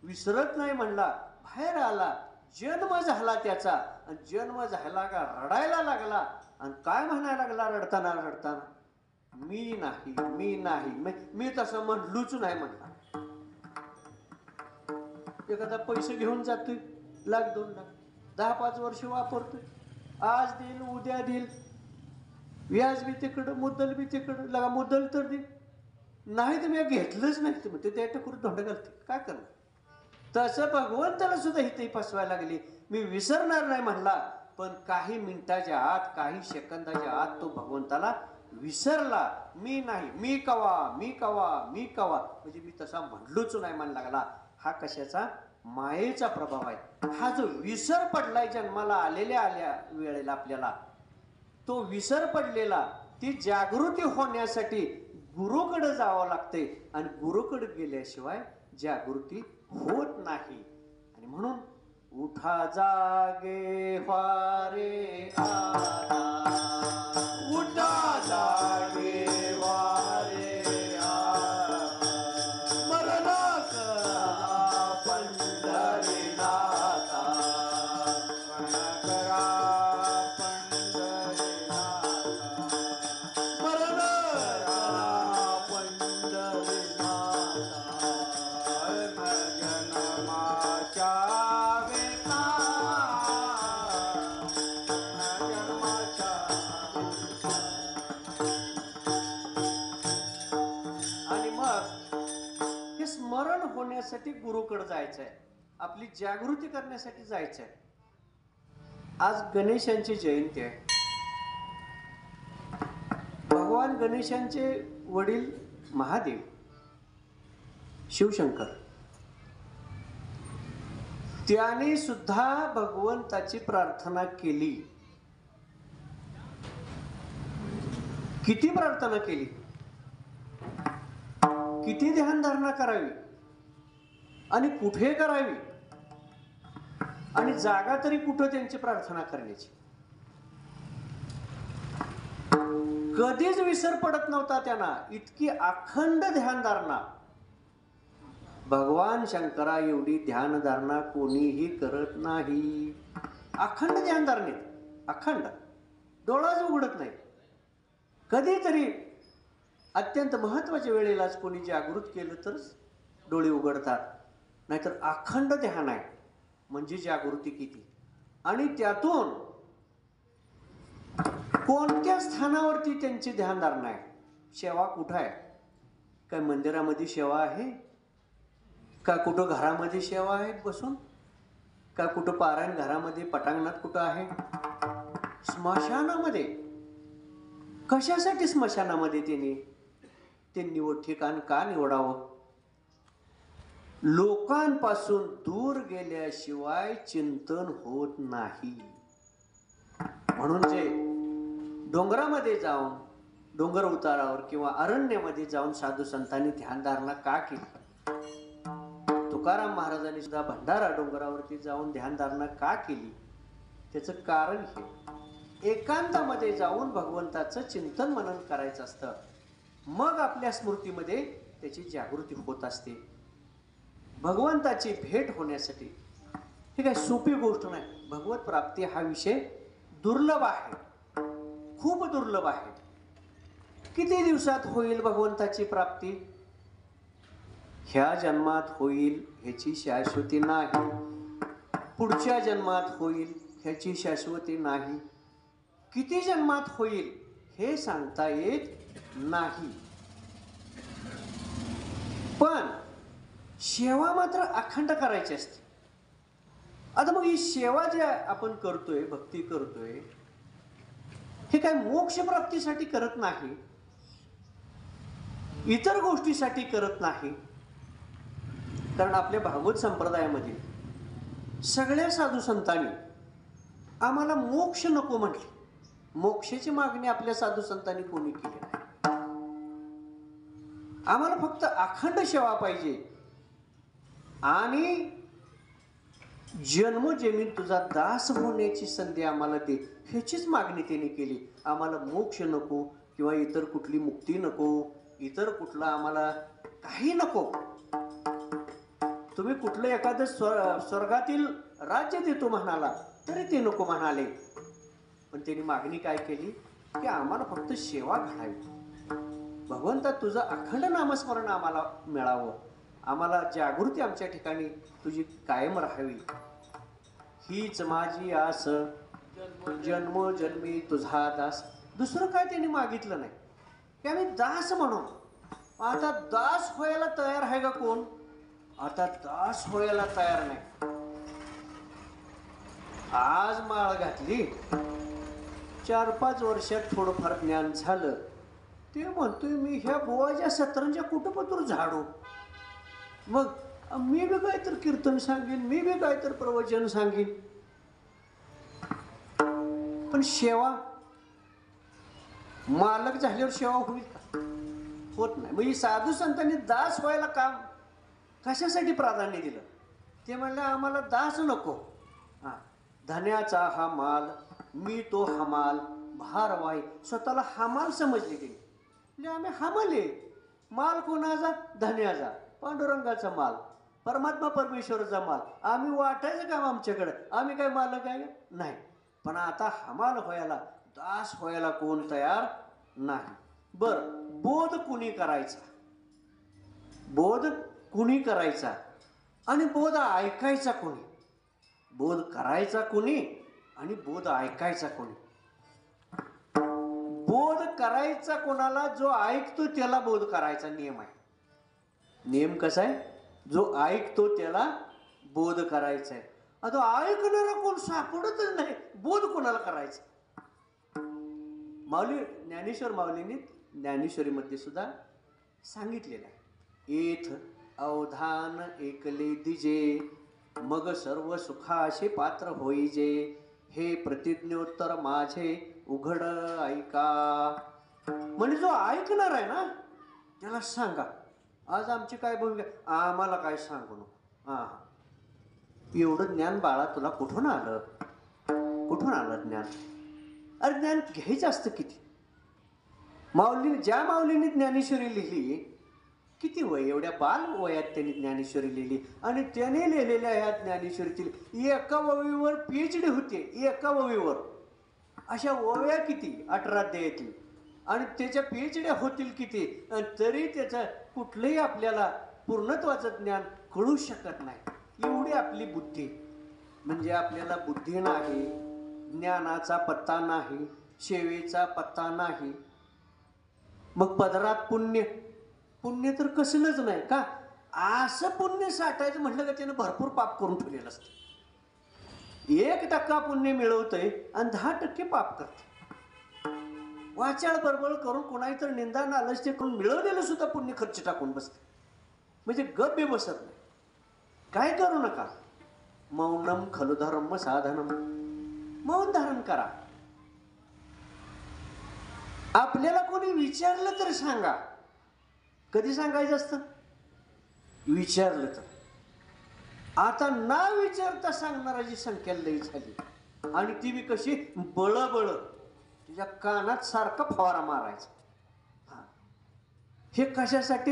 S2: विसरत नाही म्हणला. बाहेर आला, जन्म झाला त्याचा, आणि जन्म झाला का रडायला लागला. आणि काय म्हणायला लागला रडताना? मी नाही मी तसं म्हणलोच नाही म्हणला. एखादा पैसे घेऊन जातोय 1,00,000-2,00,000 10-5 वर्ष वापरतोय, आज देईल उद्या देईल, व्याज बी तिकडं मुद्दल बी तिकडं, लगा मुद्दल तर दे नाही तर मी घेतलंच नाही ते म्हणते त्या टकूर धोंड घालते. काय करणार? तसं भगवंताला सुद्धा हिथही फसवायला लागली. मी विसरणार नाही म्हणला, पण काही मिनिटाच्या आत काही सेकंदाच्या आत तो भगवंताला विसरला. मी नाही, मी कवा म्हणजे मी तसा म्हणलोच नाही म्हणायला लागला. हा कशाचा? मायेचा प्रभाव आहे. हा जो विसर पडलाय जन्माला आल्या वेळेला आपल्याला, तो विसर पडलेला ती जागृती होण्यासाठी गुरुकडे जावं लागते आणि गुरुकडे गेल्याशिवाय जागृती होत नाही. आणि म्हणून उठा जागे वारे आला,
S3: उठा जागे वारे आला,
S2: मरण करा पंढरीनाथा,
S3: करा पंढरीनाथा,
S2: मरण
S3: करा पंढरीनाथा, जन्माच्या वेता, जन्माच्या
S2: आणि मग हे स्मरण होण्यासाठी गुरुकडे जायचंय, आपली जागृती करण्यासाठी जायचंय. आज गणेशांची जयंती आहे. भगवान गणेशांचे वडील महादेव शिवशंकर, त्याने सुद्धा भगवंताची प्रार्थना केली. किती प्रार्थना केली, किती ध्यानधारणा करावी आणि कुठे करावी आणि जागा तरी कुठं त्यांची प्रार्थना करण्याची. कधीच विसर पडत नव्हता त्यांना. इतकी अखंड ध्यानधारणा. भगवान शंकरा एवढी ध्यानधारणा कोणीही करत नाही. अखंड ध्यानधारणेत, अखंड डोळाच उघडत नाही. कधीतरी अत्यंत महत्वाच्या वेळेलाच कोणी जागृत केलं तरच डोळे उघडतात, नाहीतर अखंड ध्यान आहे. म्हणजे जागृती किती. आणि त्यातून कोणत्या स्थानावरती त्यांची ध्यानधारणा आहे. सेवा कुठं आहे? काय मंदिरामध्ये सेवा आहे का? कुठं घरामध्ये सेवा आहे बसून का? कुठं पारायण घरामध्ये पटांगणात कुठं आहे? स्मशानामध्ये. कशासाठी स्मशानामध्ये ते निवड ठिकाण का निवडावं? लोकांपासून दूर गेल्याशिवाय चिंतन होत नाही. म्हणून जे डोंगरामध्ये जाऊन, डोंगर उतारावर किंवा अरण्यामध्ये जाऊन साधू संतांनी ध्यानधारणा का केली? तुकाराम महाराजांनी सुद्धा भंडारा डोंगरावरती जाऊन ध्यानधारणा का केली? त्याचं कारण हे, एकांतामध्ये जाऊन भगवंताचं चिंतन मनन करायचं असतं. मग आपल्या स्मृतीमध्ये त्याची जागृती होत असते. भगवंताची भेट होण्यासाठी हे काही सोपी गोष्ट नाही. भगवत प्राप्ती हा विषय दुर्लभ आहे, खूप दुर्लभ आहे. किती दिवसात होईल भगवंताची प्राप्ती? ह्या जन्मात होईल ह्याची शाश्वती नाही, पुढच्या जन्मात होईल ह्याची शाश्वती नाही, किती जन्मात होईल हे सांगता येत नाही. पण सेवा मात्र अखंड करायची असते. आता मग ही सेवा जे आपण करतोय, भक्ती करतोय, हे काय मोक्ष प्राप्तीसाठी करत नाही, इतर गोष्टीसाठी करत नाही. कारण आपल्या भागवत संप्रदायामध्ये सगळ्या साधू संतांनी आम्हाला मोक्ष नको म्हटले. मोक्षाची मागणी आपल्या साधू संतांनी कोणी केली नाही. आम्हाला फक्त अखंड सेवा पाहिजे आणि जन्मजन्मी तुझा दास होण्याची संधी आम्हाला दे, ह्याचीच मागणी त्यांनी केली. आम्हाला मोक्ष नको किंवा इतर कुठली मुक्ती नको, इतर कुठला आम्हाला काही नको. तुम्ही कुठलं एखादं स्वर्गातील राज्य देतो म्हणाला तरी ते नको म्हणाले. पण त्यांनी मागणी काय केली की आम्हाला फक्त सेवा घडावी. भगवंता तुझं अखंड नामस्मरण आम्हाला मिळावं, आम्हाला जागृती आमच्या ठिकाणी तुझी कायम राहावी, हीच माझी आस, जन्मोजन्मी तुझा दास. दुसरं काय त्यांनी मागितलं नाही की आम्ही दास म्हणून. आता दास व्हायला तयार आहे का कोण? आता दास व्हायला तयार नाही. आज माळ घातली, 4-5 वर्षात थोडंफार ज्ञान झालं, ते म्हणतोय मी ह्या बुवाच्या सतरंच्या कुटुंबातून झाडू. मग मी बी काय तर कीर्तन सांगेन, मी बी काय तर प्रवचन सांगेन. पण सेवा, मालक झाल्यावर सेवा होईल का? होत नाही. म्हणजे साधू संतांनी दास व्हायला काम कशासाठी प्राधान्य दिलं? ते म्हणलं आम्हाला दास नको. धन्याचा हा माल, मी तो हमाल, भारवाई. स्वतःला हमाल समजले गेले. म्हणजे आम्ही हमाले. माल कोणाचा? धन्याचा, पांडुरंगाचा माल, परमात्मा परमेश्वराचा माल. आम्ही वाटायचं काम आमच्याकडं, आम्ही काय मालक आहे नाही. पण आता हमाल व्हायला, दास व्हायला कोण तयार नाही. बर, बोध कुणी करायचा? बोध कुणी करायचा आणि बोध ऐकायचा कोणी? बोध करायचा कोणी आणि बोध ऐकायचा कोणी? बोध करायचा कोणाला? जो ऐकतो त्याला बोध करायचा नियम आहे. नियम कसा आहे? जो ऐकतो त्याला बोध करायचा आहे. आता ऐकणारा कोण सापडतच नाही, बोध कोणाला करायचा? माऊली ज्ञानेश्वर माऊलींनी ज्ञानेश्वरीमध्ये सुद्धा सांगितलेलं आहे, एथ अवधान एकले दिजे, मग सर्व सुखाशे पात्र होईजे, हे प्रतिज्ञोत्तर माझे उघड ऐका. म्हणजे जो ऐकणार आहे ना त्याला सांगा, आज आमची काय भूमिका, आम्हाला काय सांगू नको. एवढं ज्ञान बाळा तुला कुठून आलं? कुठून आलं ज्ञान? अरे ज्ञान घ्यायचं असतं किती. माऊलीने, ज्या माऊलीने ज्ञानेश्वरी लिहिली, किती वय, एवढ्या बाल वयात त्यांनी ज्ञानेश्वरी लिहिली. आणि त्याने लिहिलेल्या ह्या ज्ञानेश्वरीतील एका ओवीवर PhD होते, एका ओवीवर. अशा ओव्या किती? 18 अध्यायातील. आणि त्याच्या PhD होतील किती? तरी त्याचं कुठलंही आपल्याला पूर्णत्वाचं ज्ञान कळू शकत नाही. एवढी आपली बुद्धी. म्हणजे आपल्याला बुद्धी नाही, ज्ञानाचा पत्ता नाही, सेवेचा पत्ता नाही. मग पदरात पुण्य, पुण्य तर कसलंच नाही का? असं पुण्य साठायचं म्हटलं का त्यानं भरपूर पाप करून ठेवलेलं असतं. 1% पुण्य मिळवतंय आणि 10% पाप करते. वाचाळ बडबड करून कोणाही तर निंदा नालच ते करून मिळवलेलं सुद्धा पुण्य खर्च टाकून बसते. म्हणजे गप्पे बसत नाही. काय करू नका. मौनम खलु धर्म साधनम. मौन धारण करा. आपल्याला कोणी विचारलं तर सांगा. कधी सांगायचं असतं? विचारलं तर. आता ना विचारता सांगणाराची संख्या लई झाली. आणि ती बी कशी? बळ तिच्या कानात सारखा फवारा मारायचा. हे कशासाठी?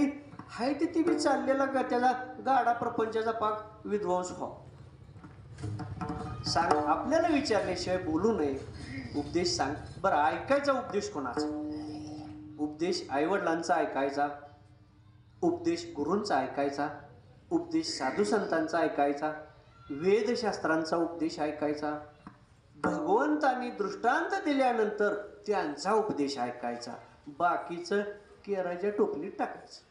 S2: हाय ते ती बी चाललेला त्याचा गाडा प्रपंचाचा पाक विध्वंस व्हावा. सांग, आपल्याला विचारल्याशिवाय बोलू नये. उपदेश सांग. बरं, ऐकायचा उपदेश कोणाचा? उपदेश आईवडिलांचा ऐकायचा, उपदेश गुरूंचा ऐकायचा, उपदेश साधू संतांचा ऐकायचा, वेदशास्त्रांचा उपदेश ऐकायचा, भगवंतांनी दृष्टांत दिल्यानंतर त्यांचा उपदेश ऐकायचा. बाकीचं केराच्या टोपलीत टाकायचं.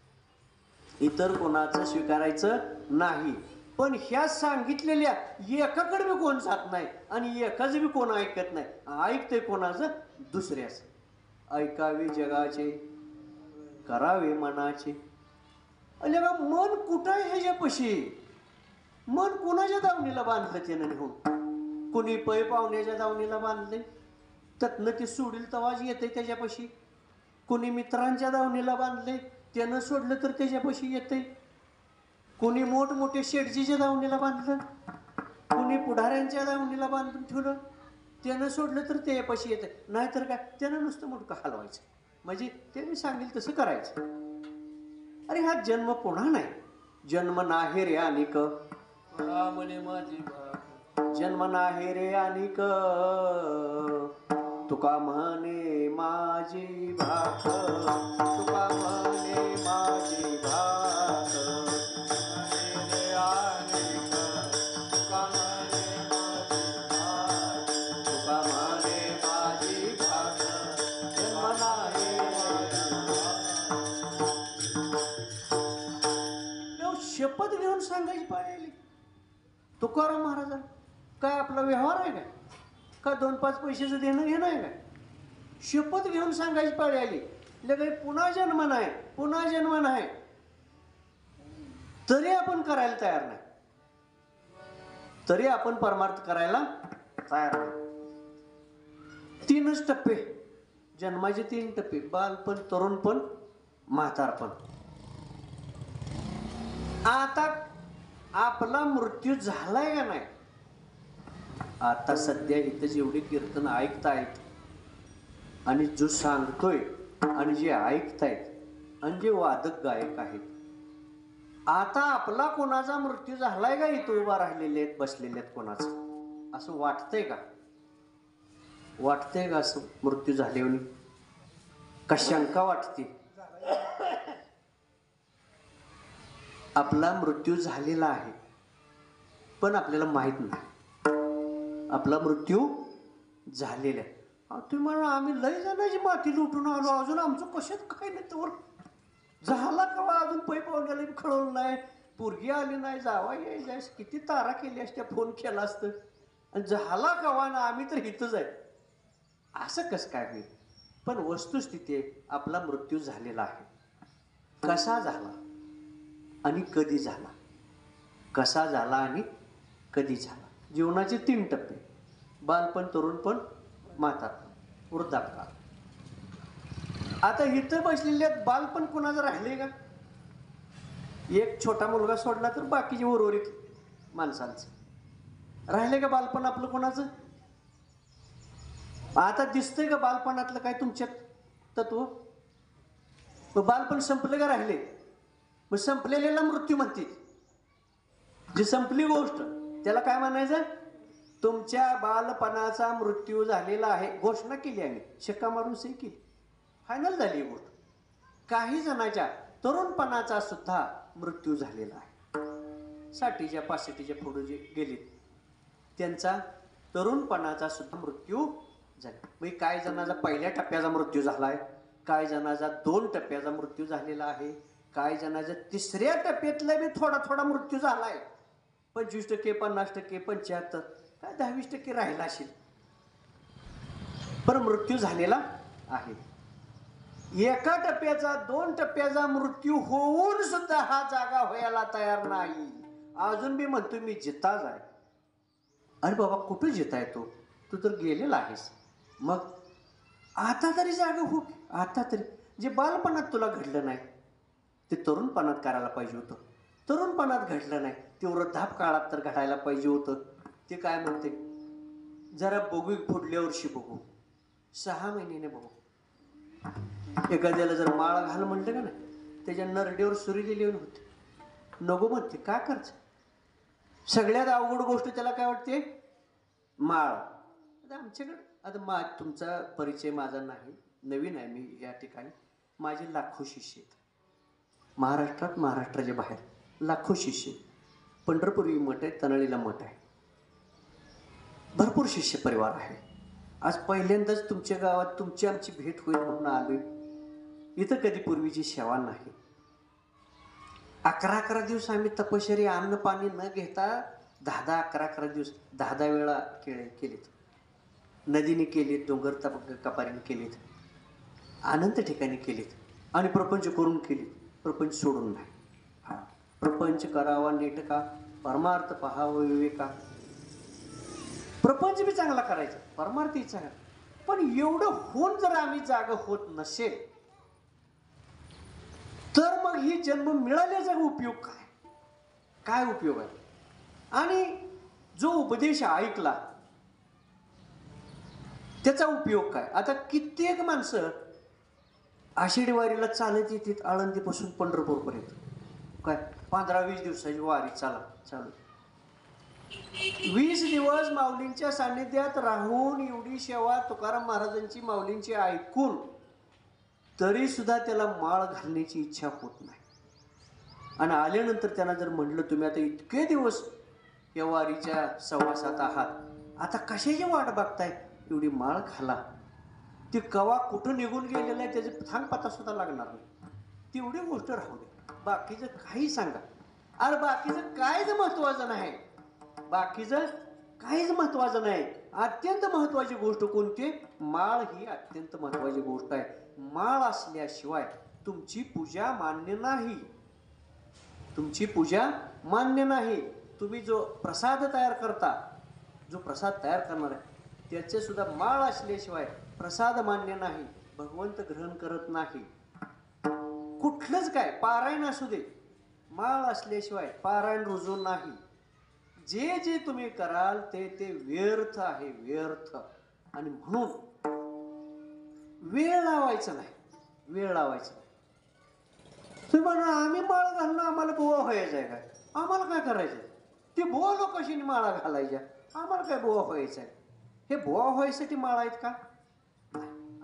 S2: इतर कोणाचं स्वीकारायचं नाही. पण ह्या सांगितलेल्या एकाकडे बी कोण जात नाही आणि एकाच बी कोण ऐकत नाही. ऐकते कोणाचं? दुसऱ्याच. ऐकावे जगाचे, करावे मनाचे. अरे बा, मन कुठं आहे ह्याच्यापाशी? मन कोणाच्या दावणीला बांधलं त्यानं नेऊन? कोणी पै पाहुण्याच्या दावणीला बांधले, त्यातनं ते सोडील तवाज येते त्याच्यापाशी. कोणी मित्रांच्या दावणीला बांधले, त्यानं सोडलं तर त्याच्यापाशी येते. कोणी मोठमोठे शेटजीच्या दावणीला बांधलं, कोणी पुढाऱ्यांच्या दावणीला बांधून ठेवलं, त्यानं सोडलं तर त्यापाशी येतं. नाहीतर काय, त्यानं नुसतं मुटकं हलवायचं. म्हणजे त्याने सांगेल तसं करायचं. अरे हा जन्म पुन्हा नाही. जन्म नाही रे अनिक.
S1: म्हणे माझी
S2: जन्म नाही रे अनिक, तुका म्हणे माझी भाक, तुका म्हणे माझी भाक.
S3: रे अनेक तुका म्हणे माझी भाक,
S2: तुका म्हणे माझी भाक, जन्म नाही तेव्हा शपथ घेऊन सांगायची पाळी आली तुकाराम महाराजांना. काय आपला व्यवहार आहे काय? का 2-5 पैशाचं देणं घेणं आहे काय? शपथ घेऊन सांगायची पाळी आली. लगे पुन्हा जन्म नाही, पुन्हा जन्म नाही, तरी आपण करायला तयार नाही, तरी आपण परमार्थ करायला तयार नाही. 3च टप्पे जन्माचे, 3 टप्पे: बालपण, तरुणपण, म्हातारपण. आता आपला मृत्यू झालाय का नाही? आता सध्या इथं जेवढे कीर्तन ऐकतायत आणि जो सांगतोय आणि जे ऐकतायत आणि जे वादक गायक आहेत, आता आपला कोणाचा मृत्यू झालाय का? इथं उभा राहिलेले आहेत, बसलेले आहेत, कोणाचं असं वाटतंय का? वाटतंय का असं मृत्यू झाल्यावर? का शंका वाटते? आपला मृत्यू झालेला आहे, पण आपल्याला माहित नाही आपला मृत्यू झालेला आहे. तुम्ही म्हणा आम्ही लय जणांची माती लुटून आलो, अजून आमचं कशात काय नाही, तर झाला का अजून पै पाहुण्याला कळवलं नाही, पोरगी आली नाही, जावा यायला किती तारा केली असत्या, फोन केला असतं, आणि झाला कवा ना आम्ही तर इथंच आहे, असं कसं काय होईल? पण वस्तुस्थिती आहे, आपला मृत्यू झालेला आहे. कसा झाला आणि कधी झाला? कसा झाला आणि कधी झाला? जीवनाचे 3 टप्पे: बालपण, तरुणपण, म्हातारपण, वृद्धापकाळ. आता इथं बसलेले बालपण कोणाचं राहिले का? एक छोटा मुलगा सोडला तर बाकीचे उर्वरित माणसांचं राहिले का बालपण आपलं कोणाचं? आता दिसतंय का बालपणातलं काय तुमच्यात तत्व? मग बालपण संपलं का राहिले? मग संपलेल्याला मृत्यू म्हणते. जी संपली गोष्ट त्याला काय म्हणायचं? तुमच्या बालपणाचा मृत्यू झालेला आहे, घोषणा केली आम्ही, शिक्का मारून सही केली, फायनल झाली ही गोष्ट. काही जणांच्या तरुणपणाचा सुद्धा मृत्यू झालेला आहे. 60च्या 65च्या पुढे जे गेलेत त्यांचा तरुणपणाचा सुद्धा मृत्यू झाला. मग काही जणांचा पहिल्या टप्प्याचा मृत्यू झालाय, काही जणांचा 2 टप्प्याचा मृत्यू झालेला आहे, काही जणांचा 3ऱ्या टप्प्यातला बी थोडा थोडा मृत्यू झालाय. 25%, 50%, 75%, काय 10-20% राहिला असेल, पण मृत्यू झालेला आहे. एका टप्प्याचा 2 टप्प्याचा मृत्यू होऊन सुद्धा हा जागा व्हायला तयार नाही. अजून मी म्हणतो मी जिताच आहे. अरे बाबा कुठं जिताय तो? तू तर गेलेला आहेस. मग आता तरी जागा हो, आता तरी जे बालपणात तुला घडलं नाही ते तरुणपणात करायला पाहिजे होतं. तरुणपणात घडलं नाही ते वृद्धापकाळात तर घडायला पाहिजे होतं. ते काय म्हणते, जरा बघू, पुढल्या वर्षी बघू, 6 महिन्याने बघू. एखाद्याला जर माळ घाल म्हणलं का नाही, त्याच्या नरडेवर सुरी दिली होती, नको म्हणते. काय करायचं? सगळ्यात अवघड गोष्ट त्याला काय वाटते? माळ. आता आमच्याकडे आता तुमचा परिचय माझा नाही, नवीन आहे मी या ठिकाणी. माझे लाखो शिष्य आहेत महाराष्ट्रात, महाराष्ट्राच्या बाहेर लाखो शिष्य. पंढरपुरी मठ आहे, तनळीला मठ आहे, भरपूर शिष्य परिवार आहे. आज पहिल्यांदाच तुमच्या गावात तुमची आमची भेट होईल म्हणून आलोय. इथं कधी पूर्वीची सेवा नाही. 11 दिवस आम्ही तपश्चर्या, अन्न पाणी न घेता 11 दिवस 10 वेळा केलेत. नदीने केलीत, डोंगर कपारीने केलीत, अनंत ठिकाणी केलीत, आणि प्रपंच करून केलीत. प्रपंच सोडून नाही. प्रपंच करावा नीट का, परमार्थ पहावा विवेका. प्रपंच बी चांगला करायचा, परमार्थही चांगला. पण एवढं होऊन जर आम्ही जागा होत नसेल तर मग ही जन्म मिळाल्याचा उपयोग काय? काय उपयोग आहे? आणि जो उपदेश ऐकला त्याचा उपयोग काय? आता कित्येक माणसं आषाढी वारीला चालत येतात आळंदीपासून पंढरपूरपर्यंत. काय 15-20 दिवसाची वारी चालू. 20 दिवस माऊलींच्या सान्निध्यात राहून एवढी सेवा तुकाराम महाराजांची माऊलींची ऐकून तरी सुद्धा त्याला माळ घालण्याची इच्छा होत नाही. आणि आल्यानंतर त्यांना जर म्हणलं तुम्ही आता इतके दिवस या वारीच्या सहवासात आहात, आता कशाची वाट बघताय, एवढी माळ घाला. ती कवा कुठं निघून गेलेलं आहे त्याचे थांग पत्ता सुद्धा लागणार नाही. तेवढी गोष्ट राहू दे, बाकीचं काही सांगा. अरे बाकीचं काहीच महत्वाचं नाही, बाकीचं काहीच महत्वाचं नाही. अत्यंत महत्वाची गोष्ट कोणती? माळ ही अत्यंत महत्वाची गोष्ट आहे. माळ असल्याशिवाय तुमची पूजा मान्य नाही, तुमची पूजा मान्य नाही. तुम्ही जो प्रसाद तयार करता, जो प्रसाद तयार करणार आहे त्याचे सुद्धा माळ असल्याशिवाय प्रसाद मान्य नाही, भगवंत ग्रहण करत नाही. कुठलंच काय पारायण असू दे, माळ असल्याशिवाय पारायण रुजू नाही. जे जे तुम्ही कराल ते ते व्यर्थ आहे, व्यर्थ. आणि म्हणून वेळ लावायचा नाही, वेळ लावायचा नाही. तुम्ही म्हणा आम्ही माळ घालणं आम्हाला बुवा व्हायचं आहे काय, आम्हाला काय करायचं आहे? ती बुवा लोक कशी माळा घालायच्या, आम्हाला काय बुवा व्हायचं आहे? हे बुवा व्हायसाठी माळ आहेत का?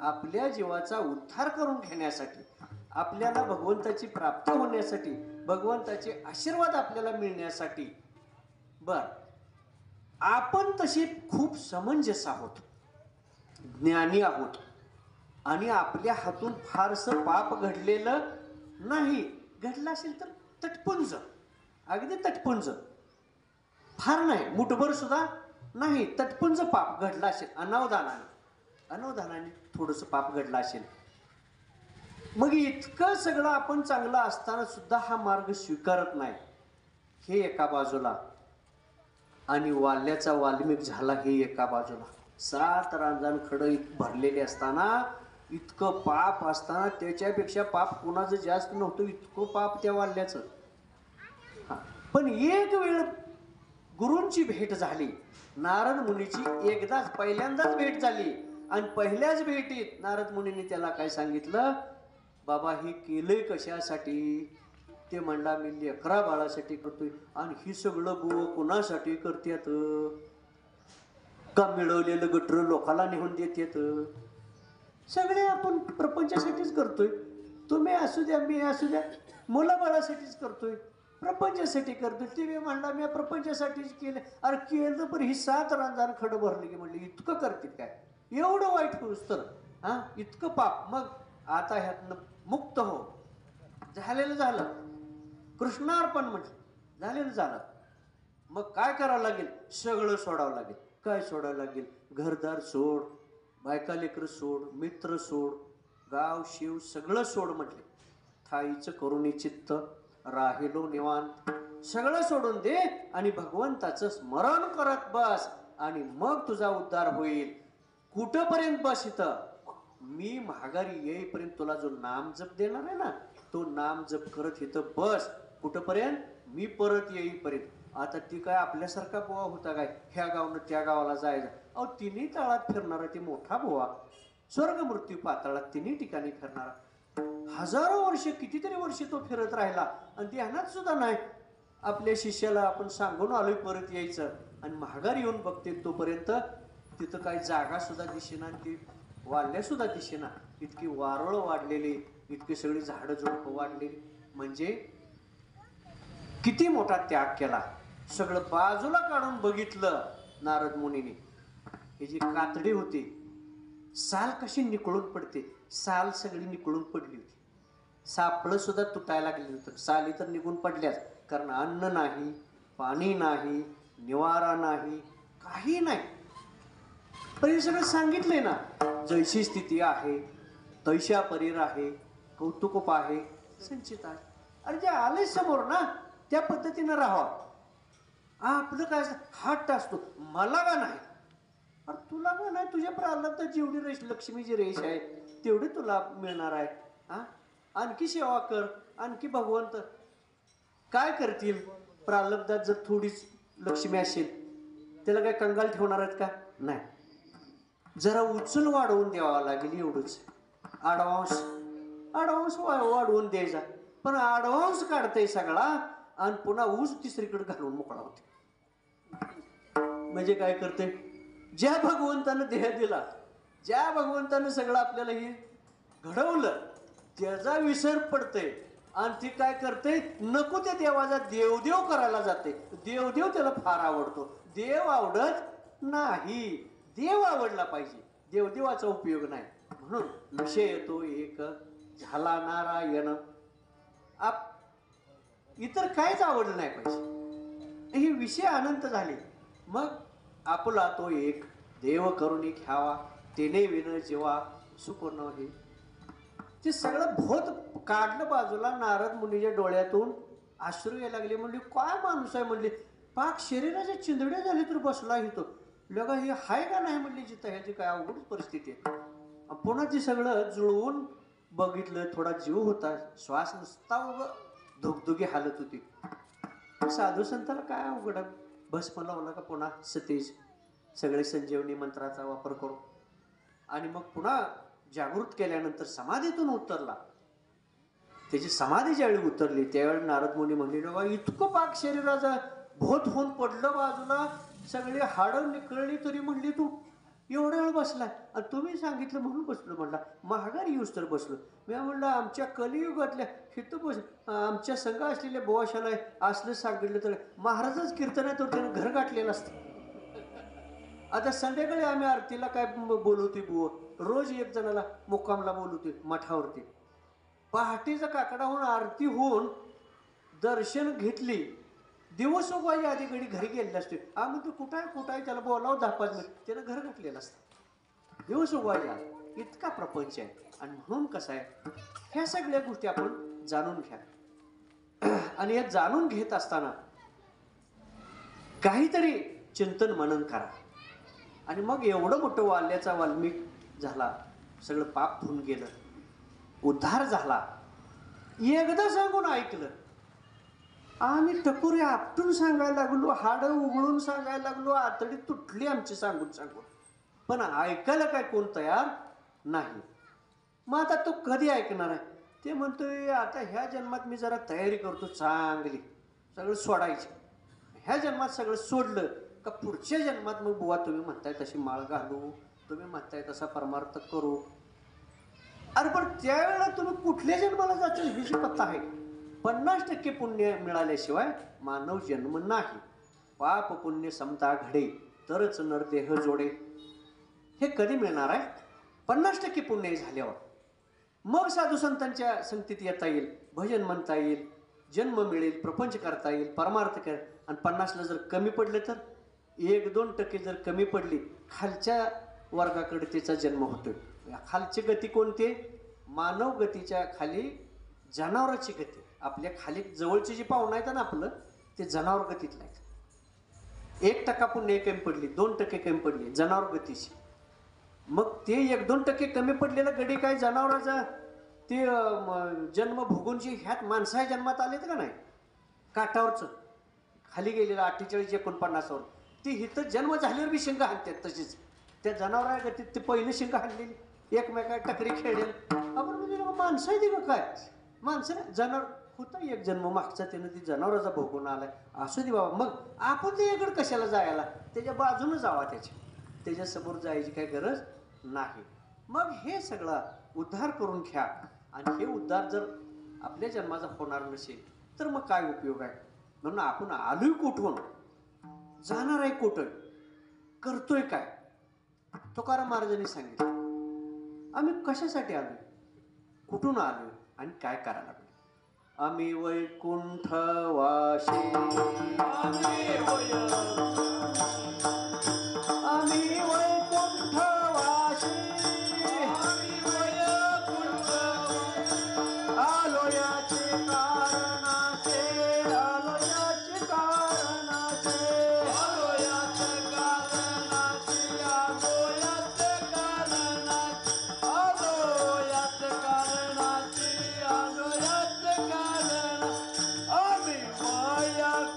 S2: आपल्या जीवाचा उद्धार करून घेण्यासाठी, आपल्याला भगवंताची प्राप्ती होण्यासाठी, भगवंताचे आशीर्वाद आपल्याला मिळण्यासाठी. बर, आपण तसे खूप समंजस आहोत, ज्ञानी आहोत, आणि आपल्या हातून फारसं पाप घडलेलं नाही. घडलं असेल तर तटपुंज, अगदी तटपुंज, फार नाही, मुठभर सुद्धा नाही, तटपुंज पाप घडलं असेल. अनावधानाने, अनावधानाने थोडंसं पाप घडलं असेल. मग इतकं सगळं आपण चांगलं असताना सुद्धा हा मार्ग स्वीकारत नाही, हे एका बाजूला. आणि वाल्याचा वाल्मिक झाला हे एका बाजूला. 7 रांजण खडं भरलेले असताना, इतकं पाप असताना, त्याच्यापेक्षा पाप कोणाचं जास्त नव्हतं, इतकं पाप त्या वाल्याचं. पण एक वेळ गुरूंची भेट झाली, नारद मुनीची एकदाच पहिल्यांदाच भेट झाली. आणि पहिल्याच भेटीत नारद मुनींनी त्याला काय सांगितलं, बाबा हे केलंय कशासाठी? ते म्हणला मी लेकरा बाळासाठी करतोय. आणि ही सगळं बुव कोणासाठी करतात? का मिळवलेलं गटर लोकाला नेऊन देतात? सगळे आपण प्रपंचासाठीच करतोय. तुम्ही असू द्या, मी असू द्या, मुलाबाळासाठीच करतोय, प्रपंचासाठी करतोय. ते मी म्हणला मी प्रपंचासाठीच केलं. अरे केलं, पण ही 7 रांजण खडं भरले की म्हणले इतकं करतील काय? एवढं वाईट होऊस तर हा, इतकं पाप. मग आता ह्यातनं मुक्त हो, झालेलं झालं, कृष्णार्पण म्हटलं, झालेलं झालं. मग काय करावं लागेल? सगळं सोडावं लागेल. काय सोडावं लागेल? घरदार सोड, बायका लेकर सोड, मित्र सोड, गाव शिव सगळं सोड म्हटले. थाईचं करुणी चित्त राहिलो निवांत, सगळं सोडून दे आणि भगवंताचं स्मरण करत बस, आणि मग तुझा उद्धार होईल. कुठंपर्यंत बस? इथं मी माघारी येईपर्यंत तुला जो नाम जप देणार आहे ना, तो नाम जप करत इथं बस. कुठंपर्यंत? मी परत येईपर्यंत. आता ती काय आपल्यासारखा बुवा होता काय, ह्या गावनं त्या गावाला जायचं? अहो, तिन्ही तळात फिरणारा ती मोठा बुवा, स्वर्ग मृत्यू पाताळात तिन्ही ठिकाणी फिरणारा. हजारो वर्ष, कितीतरी वर्ष तो फिरत राहिला आणि ध्यानात सुद्धा नाही. आपल्या शिष्याला आपण सांगून आलोय परत यायचं, आणि माघारी येऊन बघते तोपर्यंत तिथं काही जागा सुद्धा दिसेना, ती वाढल्या सुद्धा दिसेना. इतकी वारळ वाढलेली, इतकी सगळी झाडं झुडपं वाढलेली. म्हणजे किती मोठा त्याग केला. सगळं बाजूला काढून बघितलं नारद मुनीने. ही जी कातडी होती, साल कशी निकळून पडते, साल सगळी निकळून पडली होती. सापळं सुद्धा तुटायला लागली होतं. साली तर निघून पडल्याच, कारण अन्न नाही, पाणी नाही, निवारा नाही, काही नाही. पण हे सगळं सांगितलंय ना, जैशी स्थिती आहे तैशा परीर आहे, कौतुक आहे, संचित आहे. अरे जे आले समोर ना, त्या पद्धतीनं राहावं. आपलं काय हट्ट असतो, मला का नाही? अरे तुला का नाही? तुझ्या प्रारब्धात जेवढी रेष, लक्ष्मीची रेष आहे तेवढी तुला मिळणार आहे. हा, आणखी सेवा कर, आणखी भगवंत काय करतील? प्रारब्धात जर थोडीच लक्ष्मी असेल, त्याला काय कंगाल ठेवणार आहेत का? नाही. जरा उचल वाढवून द्यावा लागेल, एवढंच. ॲडव्हान्स वाढवून द्यायचा. पण ॲडव्हान्स काढतंय सगळा, आणि पुन्हा ऊस तिसरीकडे घालून मोकळा होते. म्हणजे काय करते, ज्या भगवंतानं देह दिला, ज्या भगवंतानं सगळं आपल्याला हे घडवलं, त्याचा विसर पडते आणि ती काय करते, नको त्या देवाचा देवदेव करायला जाते. देवदेव त्याला फार आवडतो, देव आवडत नाही. देव आवडला पाहिजे, देवदेवाचा उपयोग नाही. म्हणून विषय येतो एक झाला नारायण. इतर काहीच आवडलं नाही पाहिजे. हे विषय अनंत झाले. मग आपला तो एक देव करुणी घ्यावा, तेने विन जेव्हा सुख न हे. ते सगळं भोत काढलं बाजूला. नारद मुनीच्या डोळ्यातून अश्रू यायला लागले. म्हणले काय माणूस आहे, म्हणले पाक शरीराच्या चिंधड्या झाले तर बसला तो लगा, हे हाय का नाही म्हणले जिथं, ह्याची काय अवघड परिस्थिती आहे. पुन्हा ते सगळं जुळवून बघितलं. थोडा जीव होता, श्वास नुसता उभं धुगधुगी हालत होती. साधू संताला काय अवघड, भस्म लावला का पुन्हा सतेज सगळे संजीवनी मंत्राचा वापर करू आणि मग पुन्हा जागृत केल्यानंतर समाधीतून उतरला. त्याची समाधी ज्यावेळी उतरली त्यावेळी नारद मुनी म्हणले, बाबा इतकं पाक शरीराचा भोत होऊन पडलं बाजूला, सगळी हाडं निकळली तरी म्हणली तू एवढा वेळ बसलाय. आणि तुम्ही सांगितलं म्हणून बसलो. म्हणला महागारी येऊस तर बसलो. मी म्हणलं आमच्या कलियुगातल्या हिथं बस, आमच्या संघ असलेल्या बोवाशाला असलं सांगितलं तर महाराजच कीर्तन आहे तर त्यानं घर गाठलेलं असतं. आता संध्याकाळी आम्ही आरतीला काय बोलवते बुवा, रोज एक जणाला मुक्कामला बोलवते मठावरती. पहाटेचा काकडा होऊन आरती होऊन दर्शन घेतली, दिवस उगवायच्या आधी घडी घरी गेलेला असते. आम्ही तू कुठं आहे त्याला बोलावं 10-5 मिनिट, त्यानं घर घातलेलं असतं दिवस उगवायच्या. इतका प्रपंच आहे. आणि म्हणून कसं आहे, ह्या सगळ्या गोष्टी आपण जाणून घ्या. आणि हे जाणून घेत असताना काहीतरी चिंतन मनन करा. आणि मग एवढं मोठं वाल्याचा वाल्मिक झाला, सगळं पाप धुवून गेलं, उद्धार झाला. एकदा सांगून ऐकलं. आम्ही टकोरे आपटून सांगायला लागलो, हाडं उघडून सांगायला लागलो, आतडी तुटली आमची सांगून सांगून, पण ऐकायला काय कोण तयार नाही. मग आता तो कधी ऐकणार आहे. ते म्हणतोय आता ह्या जन्मात मी जरा तयारी करतो चांगली, सगळं सोडायचं. ह्या जन्मात सगळं सोडलं का पुढच्या जन्मात मग बुवा तुम्ही म्हणताय तशी माळ घालू, तुम्ही म्हणताय तसा परमार्थ करू. अरे पण त्यावेळेला तुम्ही कुठल्या जन्माला जातील ह्याची पत्ता आहे. 50% पुण्य मिळाल्याशिवाय मानव जन्म नाही. पाप पुण्य समता घडे तरच नरदेह जोडे. हे कधी मिळणार आहे, 50% पुण्य झाल्यावर. मग साधू संतांच्या संगतीत येता येईल, भजन म्हणता येईल, जन्म मिळेल, प्रपंच करता येईल, परमार्थ कर. आणि 50ला जर कमी पडले तर 1-2% जर कमी पडली, खालच्या वर्गाकडे त्याचा जन्म होतोय. खालची गती कोणती, मानव गतीच्या खाली जनावराची गती. आपल्या खाली जवळची जी पाहुणं आहेत ना आपलं, ते जनावर गतीतलं आहे. 1% पुण्य कमी पडली, 2% कमी पडली जनावर गतीची. मग ते 1-2% कमी पडलेलं गडी काय जनावराचा ते जन्म भोगून जे ह्यात माणसा जन्मात आलेत का नाही, काठावरचं खाली गेलेलं 48-49वर, ती हिथं जन्म झाल्यावर बी शिंग हाणतात तशीच. त्या जनावरा गतीत ते पहिली शिंग हाणलेली, एकमेका टकरी खेळेल. आपण म्हणजे माणसं आहे ती का काय, माणसं जनावर होता एक जन्म मागचा, त्यानं ती जनावराचा भोगून आलाय. असू दे बाबा, मग आपण ते इकडं कशाला जायला, त्याच्या बाजूनं जावा, त्याच्यासमोर जायची काही गरज नाही. मग हे सगळं उद्धार करून घ्या. आणि हे उद्धार जर आपल्या जन्माचा होणार नसेल तर मग काय उपयोग आहे. म्हणून आपण आलोय कुठून, जाणार आहे कुठं, करतोय काय. तुकाराम महाराजांनी सांगितलं आम्ही कशासाठी आलोय, कुठून आलोय आणि काय करायला लागलोय. आम्ही वैकुंठवासी, आम्ही वैकुंठवासी, आलो याचे कारणाचे, आलो याचे कारणाचे, आलो याचे कारणाचे, आलो याचे कारणाचे, आलो याचे कारणाचे, आलो याचे कारण. आम्ही वैकुंठवासी,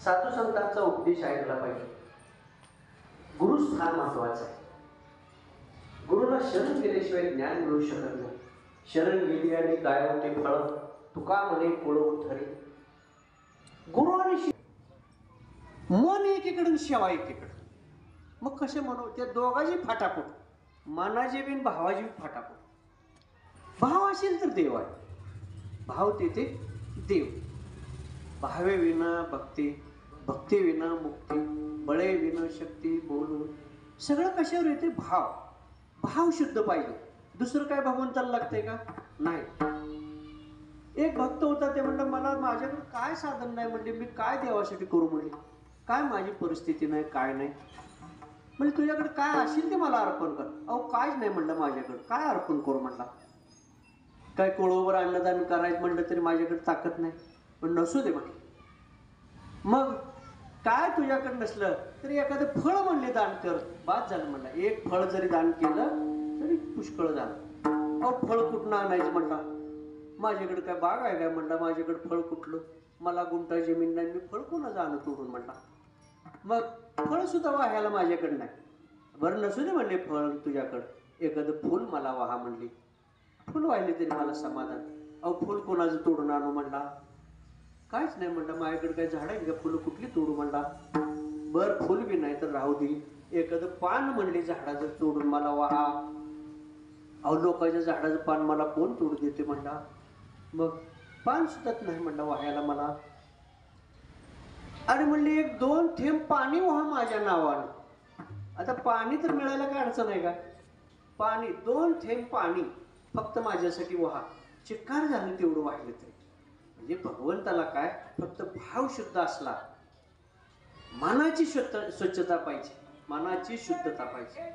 S2: साधू संतांचा उपदेश ऐकला पाहिजे. गुरुस्थान महत्वाचं आहे. गुरुला शरण गेल्याशिवाय ज्ञान मिळू शकत नाही. शरण गेली आणि काय होते फळ, तुका म्हणे कुळ ठरे. गुरु आणि मन एकीकडे सेवा एकीकडे. मग कसे म्हणू, त्या दोघाची फाटाफूट, मनाची बिन भावाची फाटाफूट. भाव असेल तर देव आहे, भाव तेथे देव. भावे विना भक्ती, भक्ती विना मुक्ती, बळे विना शक्ती. बोलून सगळं कशावर येते? भाव. भाव शुद्ध पाहिजे. दुसरं काय भगवंताला लागतंय का? नाही. एक भक्त होता, ते म्हणलं मला माझ्याकडे काय साधन नाही, म्हणजे मी काय देवासाठी करू, म्हणले काय माझी परिस्थिती नाही, काय नाही. म्हणजे तुझ्याकडे काय असेल ते मला अर्पण कर. अहो कायच नाही म्हणलं माझ्याकडे, काय अर्पण करू म्हणला. काय कोळोवर अन्नदान करायचं म्हणलं तरी माझ्याकडे ताकद नाही. पण नसू दे म्हटलं. मग काय तुझ्याकडे नसलं तरी एखादं फळ म्हणले दान कर, बाद झालं म्हणला. एक फळ जरी दान केलं तरी पुष्कळ झालं. अहो फळ कुठनं आणायचं म्हणला. माझ्याकडे काय बाग आहे काय म्हणला, माझ्याकडे फळ कुठलं, मला गुंठा जमीन नाही, मी फळ कोणाचं आणू तोडून म्हणला. मग फळ सुद्धा वाहायला माझ्याकडे नाही. बरं नसू दे म्हणले फळ तुझ्याकडं, एखादं फुल मला वाहा म्हणली. फुल वाहिले तरी मला समाधान. अहो फुल कोणाचं तोडून आणू म्हणला. काहीच नाही म्हणलं, माझ्याकडे काय झाड आहे का, फुलं कुठली तोडू म्हणला. बरं फुल बी नाही तर राहू दे, एखादं पान म्हणले झाडाचं तोडून मला वाहा. अहो लोकांच्या झाडाचं पान मला कोण तोडू देते म्हणला. मग पान सुद्धा नाही म्हणलं वाहायला मला. अरे म्हणले एक दोन थेंब पाणी वाहा माझ्या नावानं. आता पाणी तर मिळायला काय अडचण आहे का. पाणी, दोन थेंब पाणी फक्त माझ्यासाठी वाहा. चिक्कार झालं तेवढं वाहिलं तरी. म्हणजे भगवंताला काय, फक्त भाव शुद्ध असला, मनाची स्वच्छता पाहिजे, मनाची शुद्धता पाहिजे.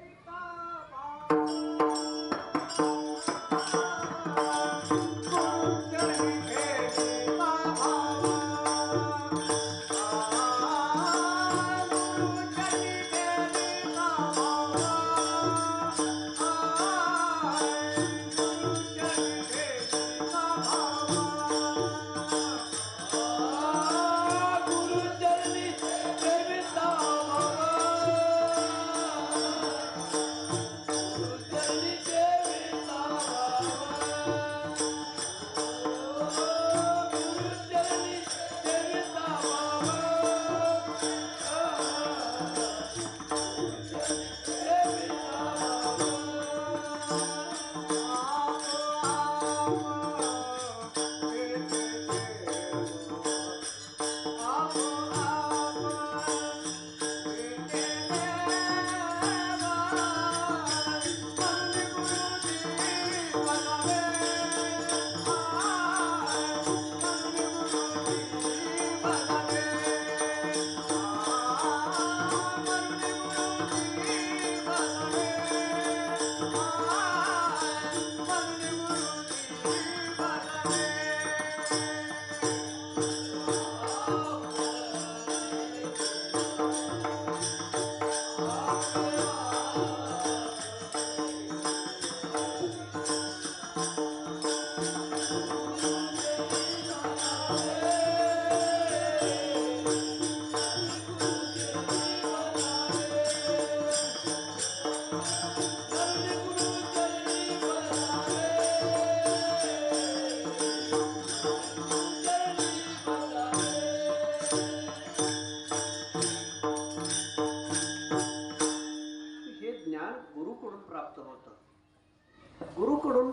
S2: गुरुकडून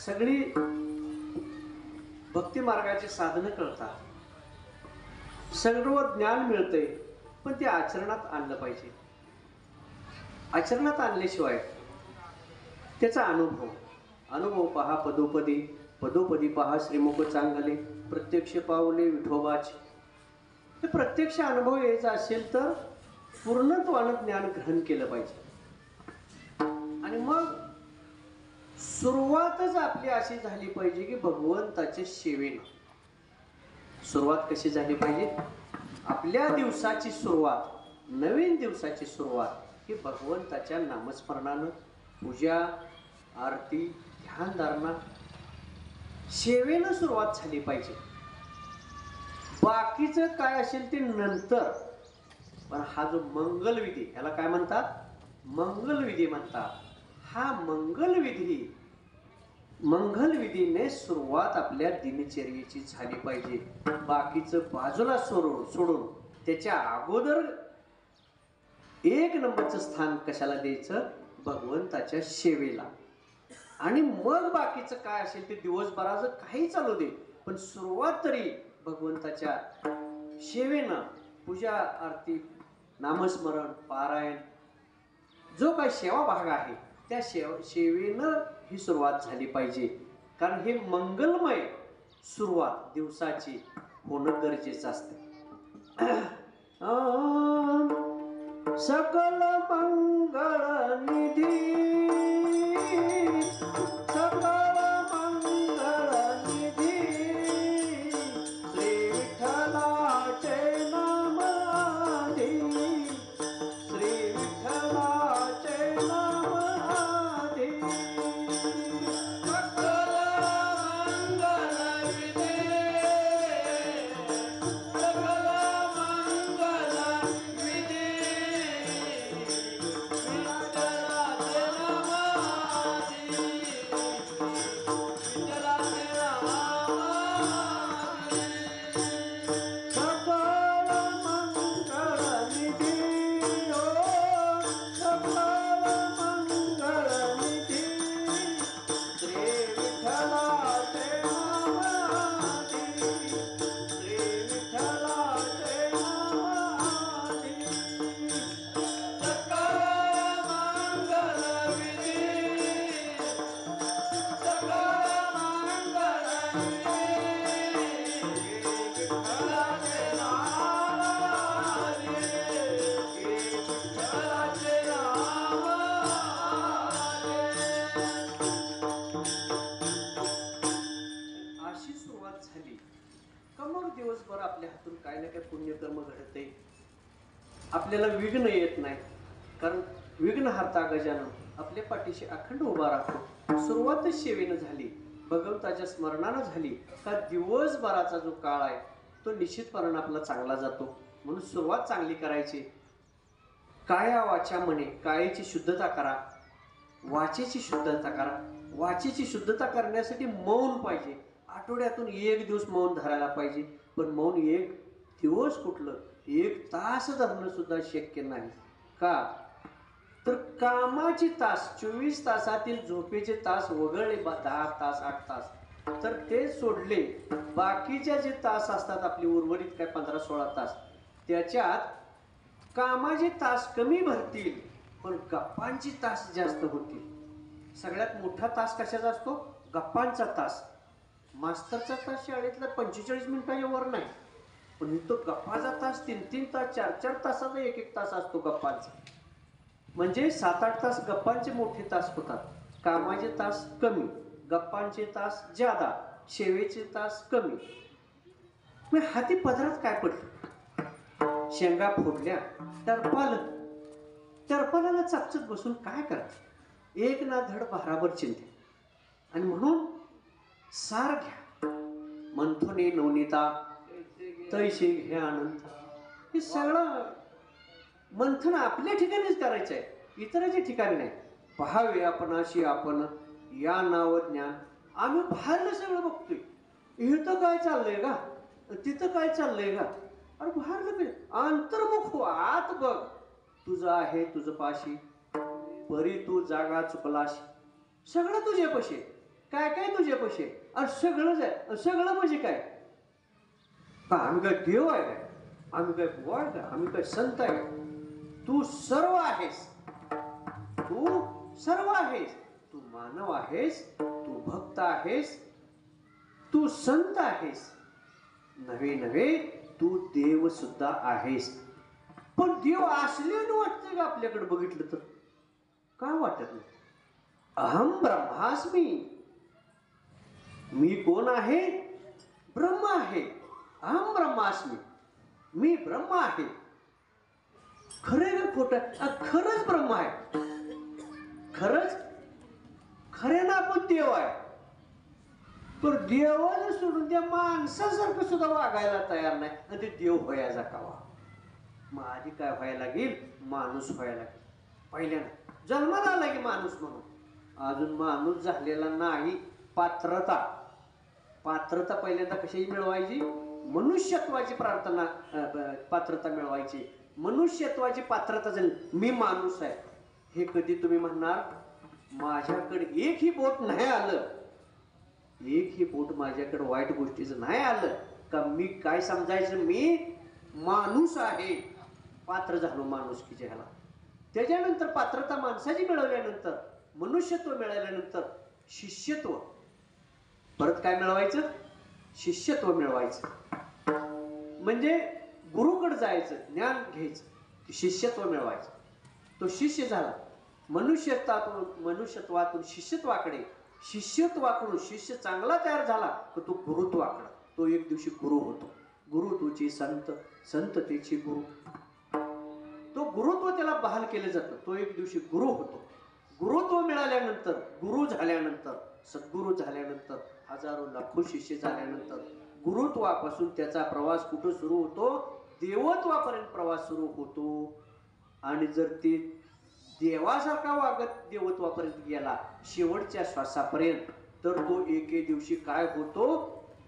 S2: सगळी भक्ती मार्गाची साधनं कळतात, सर्व ज्ञान मिळते, पण ते आचरणात आणलं पाहिजे. आचरणात आणल्याशिवाय त्याचा अनुभव पहा पदोपदी, पदोपदी पहा श्रीमुख चांगले, प्रत्यक्ष पावले विठोबाचे. ते प्रत्यक्ष अनुभव यायचा असेल तर पूर्णत्वानं ज्ञान ग्रहण केलं पाहिजे. आणि मग सुरुवातच आपली अशी झाली पाहिजे की भगवंताच्या सेवेनं. सुरुवात कशी झाली पाहिजे? आपल्या दिवसाची सुरुवात, नवीन दिवसाची सुरुवात ही भगवंताच्या नामस्मरणानं, पूजा, आरती, ध्यानधारणा, सेवेनं सुरुवात झाली पाहिजे. बाकीचं काय असेल ते नंतर. पण हा जो मंगलविधी, याला काय म्हणतात? मंगलविधी म्हणतात. हा मंगलविधीने सुरुवात आपल्या दिनचर्येची झाली पाहिजे. बाकीचं बाजूला सोडून त्याच्या अगोदर एक नंबरचं स्थान कशाला द्यायचं? भगवंताच्या सेवेला. आणि मग बाकीचं काय असेल ते दिवसभराचं काही चालू दे, पण सुरुवात तरी भगवंताच्या सेवेनं, पूजा आरती, नामस्मरण, पारायण, जो काही सेवा भाग आहे त्या सेवेनं ही सुरुवात झाली पाहिजे. कारण हे मंगलमय सुरुवात दिवसाची होणं गरजेचं असतं. सकल मंगळ निधी, सकल मंगळ निधी, श्री विठ्ठलाचे नाम आधी, श्री विठ्ठलाचे नाम आधी.
S1: सकल मंगल विधी, सकल मंगल विधी, विठ्ठलाचे नाम आधी, विठ्ठलाचे नाम आधी.
S2: सकल मंगळ निधी, ओ सकल मंगळ निधी, श्री विठ्ठलाचे नाम आधी, श्री विठ्ठलाचे नाम आधी.
S1: सकल मंगल विधी, सकल मंगल विधी, विठ्ठलाचे नाम आधी, विठ्ठलाचे नाम आधी.
S2: अशी सुरुवात झाली का मग दिवसभर आपल्या हातून काय ना काय पुण्यकर्म घडते. आपल्याला विघ्न येत नाही, कारण विघ्नहर्ता गजानन आपल्या पाठीशी अखंड उभा राहतो. सुरुवातच सेवेनं झाली, भगवंताच्या स्मरणानं झाली का दिवसभराचा जो काळ आहे तो निश्चितपणानं आपला चांगला जातो. म्हणून सुरुवात चांगली करायची. काया वाचा म्हणे, कायेची शुद्धता करा, वाचेची शुद्धता करा. वाचेची शुद्धता करण्यासाठी मौन पाहिजे. आठवड्यातून एक दिवस मौन धरायला पाहिजे. पण मौन एक दिवस कुठलं, एक तास धरणं सुद्धा शक्य नाही. का तर कामाचे तास, 24 तासातील झोपेचे तास वगळले, 10 तास 8 तास, तर ते सोडले, बाकीच्या जे तास असतात आपली उर्वरित काय 15-16 तास, त्याच्यात कामाचे तास कमी भरतील पण गप्पांची तास जास्त होतील. सगळ्यात मोठा तास कशाचा असतो? गप्पांचा तास. मास्तरचा तास शाळेतला 45 मिनिटाच्या वर नाही, पण तो गप्पाचा तास 3-3 तास, 4-4 तासाचा 1-1 तास असतो गप्पांचा. म्हणजे 7-8 तास गप्पांचे मोठे तास होतात. कामाचे तास कमी, गप्पांचे तास ज्यादा, सेवेचे तास कमी. मग हाती पदरात काय पडलं? शेंगा फोडल्या, टरपालाला चकचक बसून काय करायचं? एक ना धड भाराभर चिंते. आणि म्हणून सार घ्या, मंथुनी नवनीता तैसे घे आनंद. हे सगळं मंथन आपल्या ठिकाणीच करायचं आहे, इतराच्या ठिकाणी नाही. पहावे आपणाशी आपण, या नाव ज्ञान. आम्ही बाहेरलं सगळं बघतोय, इथं काय चाललंय का, तिथं काय चाललंय का. अरे बाहेरलं काय, अंतर्मुख हो, आत बघ. तुझं आहे तुझं पाशी, परी तू जागा चुकलाशी. सगळं तुझ्यापाशी, काय काय तुझ्यापाशी, आणि सगळंच आहे. सगळं म्हणजे काय? का आम्ही काय देव आहे काय, आम्ही काय बुवा आहे का, आम्ही काय संत आहे का? तू सर्व आहेस, तू सर्व आहेस. तू मानव आहेस, तू भक्त आहेस, तू संत आहेस, नव्हे नव्हे तू देव सुद्धा आहेस. पण देव असल्यानं वाटतंय का आपल्याकडे बघितलं तर? काय वाटत नाही. अहम ब्रह्मास्मी, मी कोण आहे? ब्रह्म आहे. अहम ब्रह्मास्मी, मी ब्रह्म आहे. खरं का खोटं? खरंच ब्रह्म आहे. खरंच खऱ्यानं आपण देव आहे. पण देवाला सोडून त्या माणसासारखं सुद्धा वागायला तयार नाही आणि ते देव व्हायचा कावा. मग आधी काय व्हायला लागेल? माणूस व्हायला लागेल. पहिल्यांदा जन्माला आला की माणूस म्हणून, अजून माणूस झालेला नाही. पात्रता पहिल्यांदा कशाची मिळवायची? मनुष्यत्वाची पात्रता मिळवायची. मनुष्यत्वाची पात्रता झाली. मी माणूस आहे हे कधी तुम्ही म्हणणार? माझ्याकडे एकही बोट नाही आलं, एकही बोट माझ्याकडे वाईट गोष्टीचं नाही आलं का मी काय समजायचं? मी माणूस आहे, पात्र झालो माणुसकीच्या ह्याला. त्याच्यानंतर पात्रता माणसाची मिळवल्यानंतर, मनुष्यत्व मिळाल्यानंतर शिष्यत्व. परत काय मिळवायचं? शिष्यत्व मिळवायचं. म्हणजे गुरुकडे जायचं, ज्ञान घ्यायचं, शिष्यत्व मिळवायचं. तो शिष्य झाला. मनुष्यत्वातून शिष्यत्वाकडे, शिष्यत्वाकडून शिष्य चांगला तयार झाला तर तो गुरुत्वाकडे. तो एक दिवशी गुरु होतो. गुरु तुझी संत, संत तेची गुरु. तो गुरुत्व त्याला बहाल केलं जातं. तो एक दिवशी गुरु होतो. गुरुत्व मिळाल्यानंतर, गुरु झाल्यानंतर, सद्गुरु झाल्यानंतर, हजारो लाखो शिष्य झाल्यानंतर गुरुत्वापासून त्याचा प्रवास कुठं सुरू होतो? देवत्वापर्यंत प्रवास सुरू होतो. आणि जर ते देवासारखा वागत देवत्वापर्यंत गेला शेवटच्या श्वासापर्यंत, तर तो एके दिवशी काय होतो?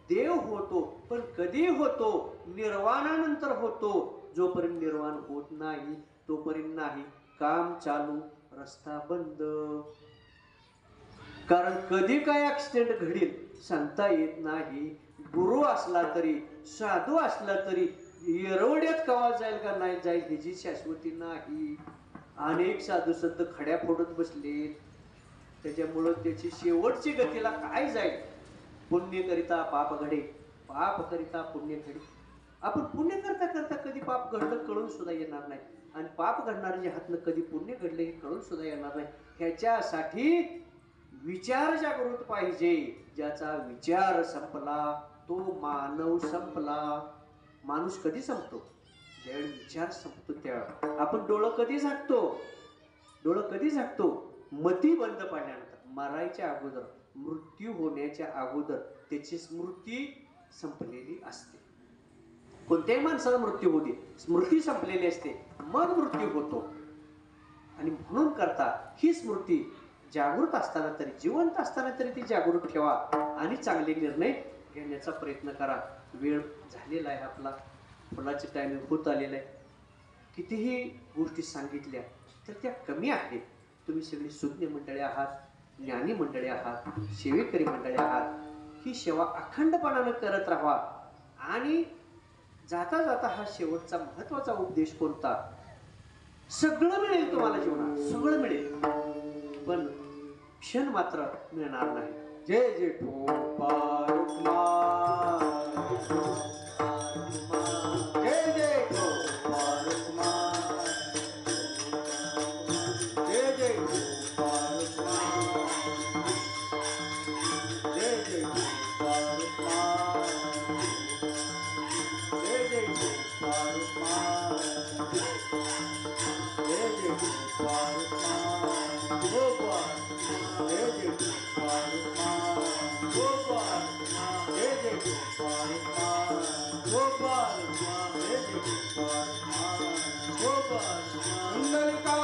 S2: देव होतो. पण कधी होतो? निर्वाणानंतर होतो. जोपर्यंत निर्वाण होत नाही तोपर्यंत नाही. काम चालू, रस्ता बंद. कारण कधी काय ऍक्सिडेंट घडेल सांगता येत नाही. गुरु असला तरी, साधू असला तरी येरवड्यात कवा जाईल का नाही जाईल ह्याची शाश्वती नाही. अनेक साधू संत खड्या फोडत बसले. त्याच्यामुळं त्याची शेवटची गतीला काय जाईल? पुण्य करिता पाप घडे, पाप करिता पुण्य घडे. आपण पुण्य करता करता कधी पाप घडलं कळून सुद्धा येणार नाही. आणि पाप घडणाऱ्याच्या हातनं कधी पुण्य घडले हे कळून सुद्धा येणार नाही. ह्याच्यासाठी विचार जागृत पाहिजे. ज्याचा विचार संपला तो मानव संपला. माणूस कधी संपतो? ज्यावेळी विचार संपतो त्यावेळी. आपण डोळं कधी झाकतो? डोळं कधी झाकतो? मती बंद पडल्यानंतर, मरायच्या अगोदर, मृत्यू होण्याच्या अगोदर त्याची स्मृती संपलेली असते. कोणत्याही माणसाला मृत्यू होते, स्मृती संपलेली असते, मग मृत्यू होतो. आणि म्हणून करता ही स्मृती जागृत असताना तरी, जिवंत असताना तरी ती जागृत ठेवा आणि चांगले निर्णय घेण्याचा प्रयत्न करा. वेळ झालेला आहे आपला, फुलाचे टायमिंग होत आलेलं आहे. कितीही गोष्टी सांगितल्या तर त्या कमी आहेत. तुम्ही सगळी सुज्ञ मंडळी आहात, ज्ञानी मंडळी आहात, सेवेकरी मंडळी आहात. ही सेवा अखंडपणानं करत राहा. आणि जाता जाता हा शेवटचा महत्वाचा उपदेश कोणता? सगळं मिळेल तुम्हाला जीवनात, सगळं मिळेल, पण क्षण मात्र मिळणार नाही.
S3: जय जय ठोपा रुक्मा, जय जय ठोपा रुक्मा, जय जय ठोपा रुक्मा, जय जय ठोपा रुक्मा, जय जय ठोपा रुक्मा, जय जय ठोपा रुक्मा, गोपाळ, जय जय ठोपा रुक्मा, गोपाळ, जय जय ठोपा रुक्मा, गोपाळ, जय जय ठोपा रुक्मा, गोपाळ, कुंडलिका